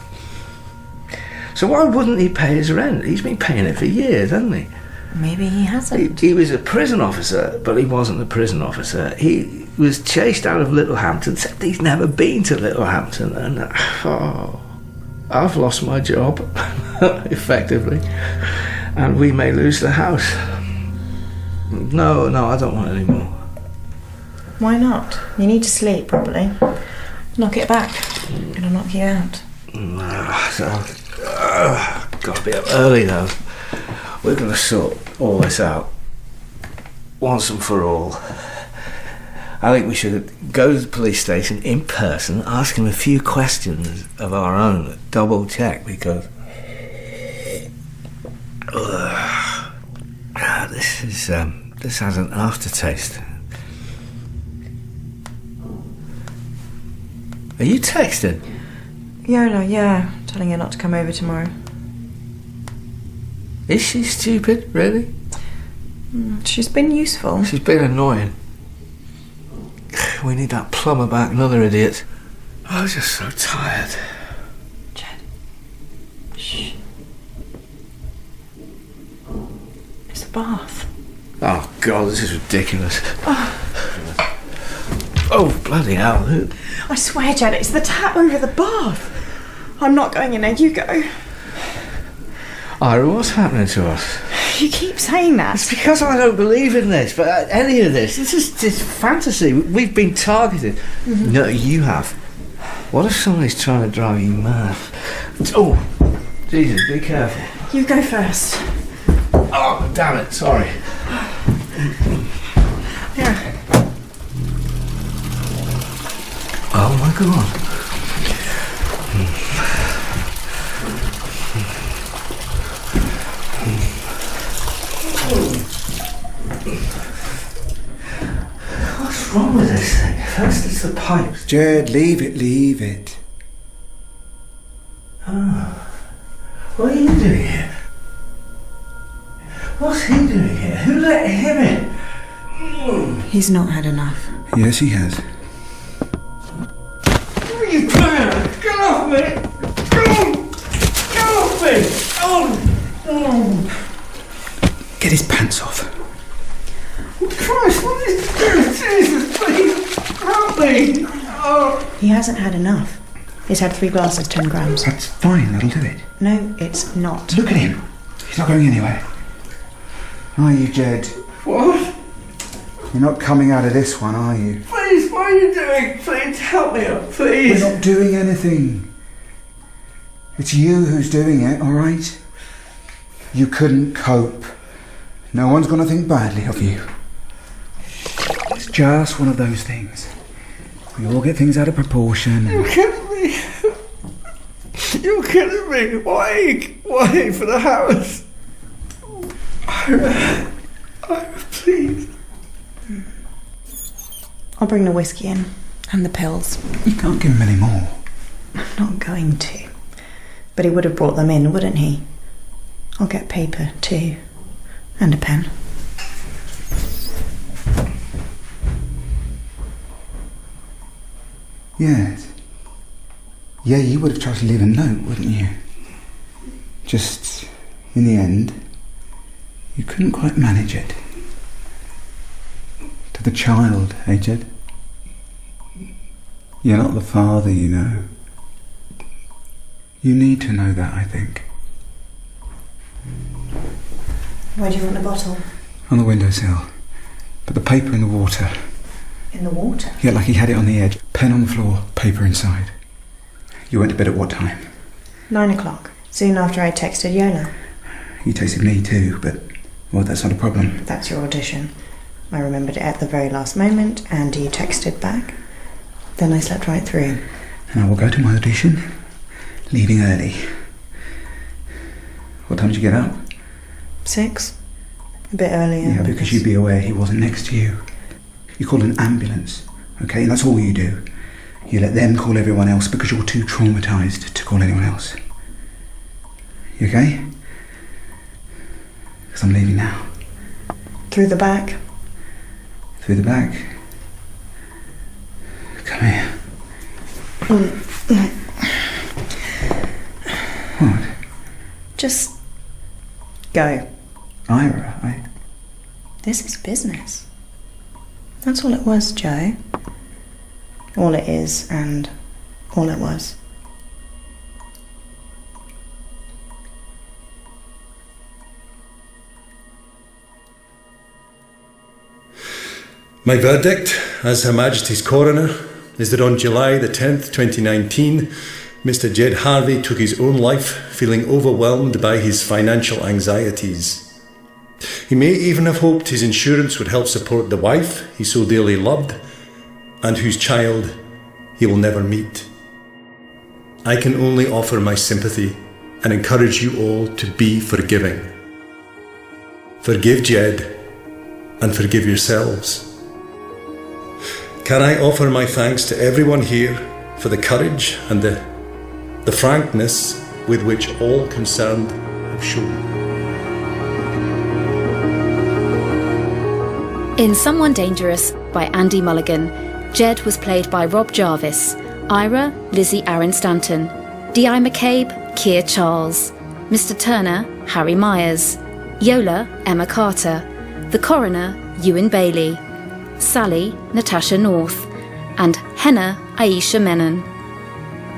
So why wouldn't he pay his rent? He's been paying it for years, hasn't he? Maybe he hasn't. He was a prison officer, but he wasn't a prison officer. He was chased out of Littlehampton, said he's never been to Littlehampton, and I've lost my job, effectively, and we may lose the house. No, I don't want any more. Why not? You need to sleep, probably. Knock it back. It'll knock you out. Got to be up early, though. We're going to sort all this out once and for all. I think we should go to the police station in person, ask him a few questions of our own, double check, because this has an aftertaste. Are you texting? Yola, yeah, telling her not to come over tomorrow. Is she stupid, really? She's been useful. She's been annoying. We need that plumber back, another idiot. I was just so tired. Jed. Shh. It's the bath. Oh, God, this is ridiculous. Oh, bloody hell. I swear, Jed, it's the tap over the bath. I'm not going in there, you go. Ira, what's happening to us? You keep saying that. It's because I don't believe in this, but any of this. This is just fantasy. We've been targeted. Mm-hmm. No, you have. What if somebody's trying to drive you mad? Oh, Jesus, be careful. You go first. Oh, damn it, sorry. Yeah. Oh, my God. What's wrong with this thing? First it's the pipes. Jed, leave it. Oh. What are you doing here? What's he doing here? Who let him in? He's not had enough. Yes, he has. What are you doing? Get off me! Get off me! Oh! Get his pants off. Christ, what is this? Jesus, please, help me! Oh. He hasn't had enough. He's had 3 glasses, 10 grams. That's fine, that'll do it. No, it's not. Look at him. He's not going anywhere. Are you, Jed? What? You're not coming out of this one, are you? Please, what are you doing? Please, help me up, please. We're not doing anything. It's you who's doing it, all right? You couldn't cope. No one's going to think badly of you. It's just one of those things. We all get things out of proportion. You're kidding me. You're kidding me. Why for the house? Ira, please. I'll bring the whiskey in and the pills. You can't give him any more. I'm not going to. But he would have brought them in, wouldn't he? I'll get paper too. And a pen. Yes. Yeah, you would have tried to leave a note, wouldn't you? Just, in the end, you couldn't quite manage it. To the child, eh, Jed? You're not the father, you know. You need to know that, I think. Where do you want the bottle? On the windowsill. Put the paper in the water. In the water? Yeah, like he had it on the edge. Pen on the floor, paper inside. You went to bed at what time? 9 o'clock. Soon after I texted Yola. You texted me too, but, well, that's not a problem. That's your audition. I remembered it at the very last moment, and you texted back. Then I slept right through. And I will go to my audition, leaving early. What time did you get up? 6. A bit earlier. Yeah, because you'd be aware he wasn't next to you. You call an ambulance, okay? And that's all you do. You let them call everyone else because you're too traumatised to call anyone else. You okay? Because I'm leaving now. Through the back? Through the back? Come here. What? Just go. Ira, This is business. That's all it was, Joe. All it is and all it was. My verdict, as Her Majesty's Coroner, is that on July the 10th, 2019, Mr. Jed Harvey took his own life, feeling overwhelmed by his financial anxieties. He may even have hoped his insurance would help support the wife he so dearly loved, and whose child he will never meet. I can only offer my sympathy and encourage you all to be forgiving. Forgive Jed and forgive yourselves. Can I offer my thanks to everyone here for the courage and the frankness with which all concerned have shown. In Someone Dangerous by Andy Mulligan, Jed was played by Rob Jarvis, Ira Lizzie Aaryn-Stanton, D.I. McCabe, Keir Charles, Mr. Turner, Harry Myers, Yola, Emma Carter, the Coroner, Ewan Bailey, Sally, Natasha North, and Henna, Ayeesha Menon.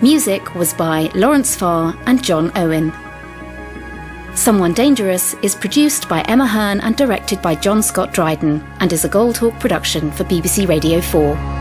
Music was by Lawrence Farr and John Owen. Someone Dangerous is produced by Emma Hearn and directed by John Scott Dryden and is a Goldhawk production for BBC Radio 4.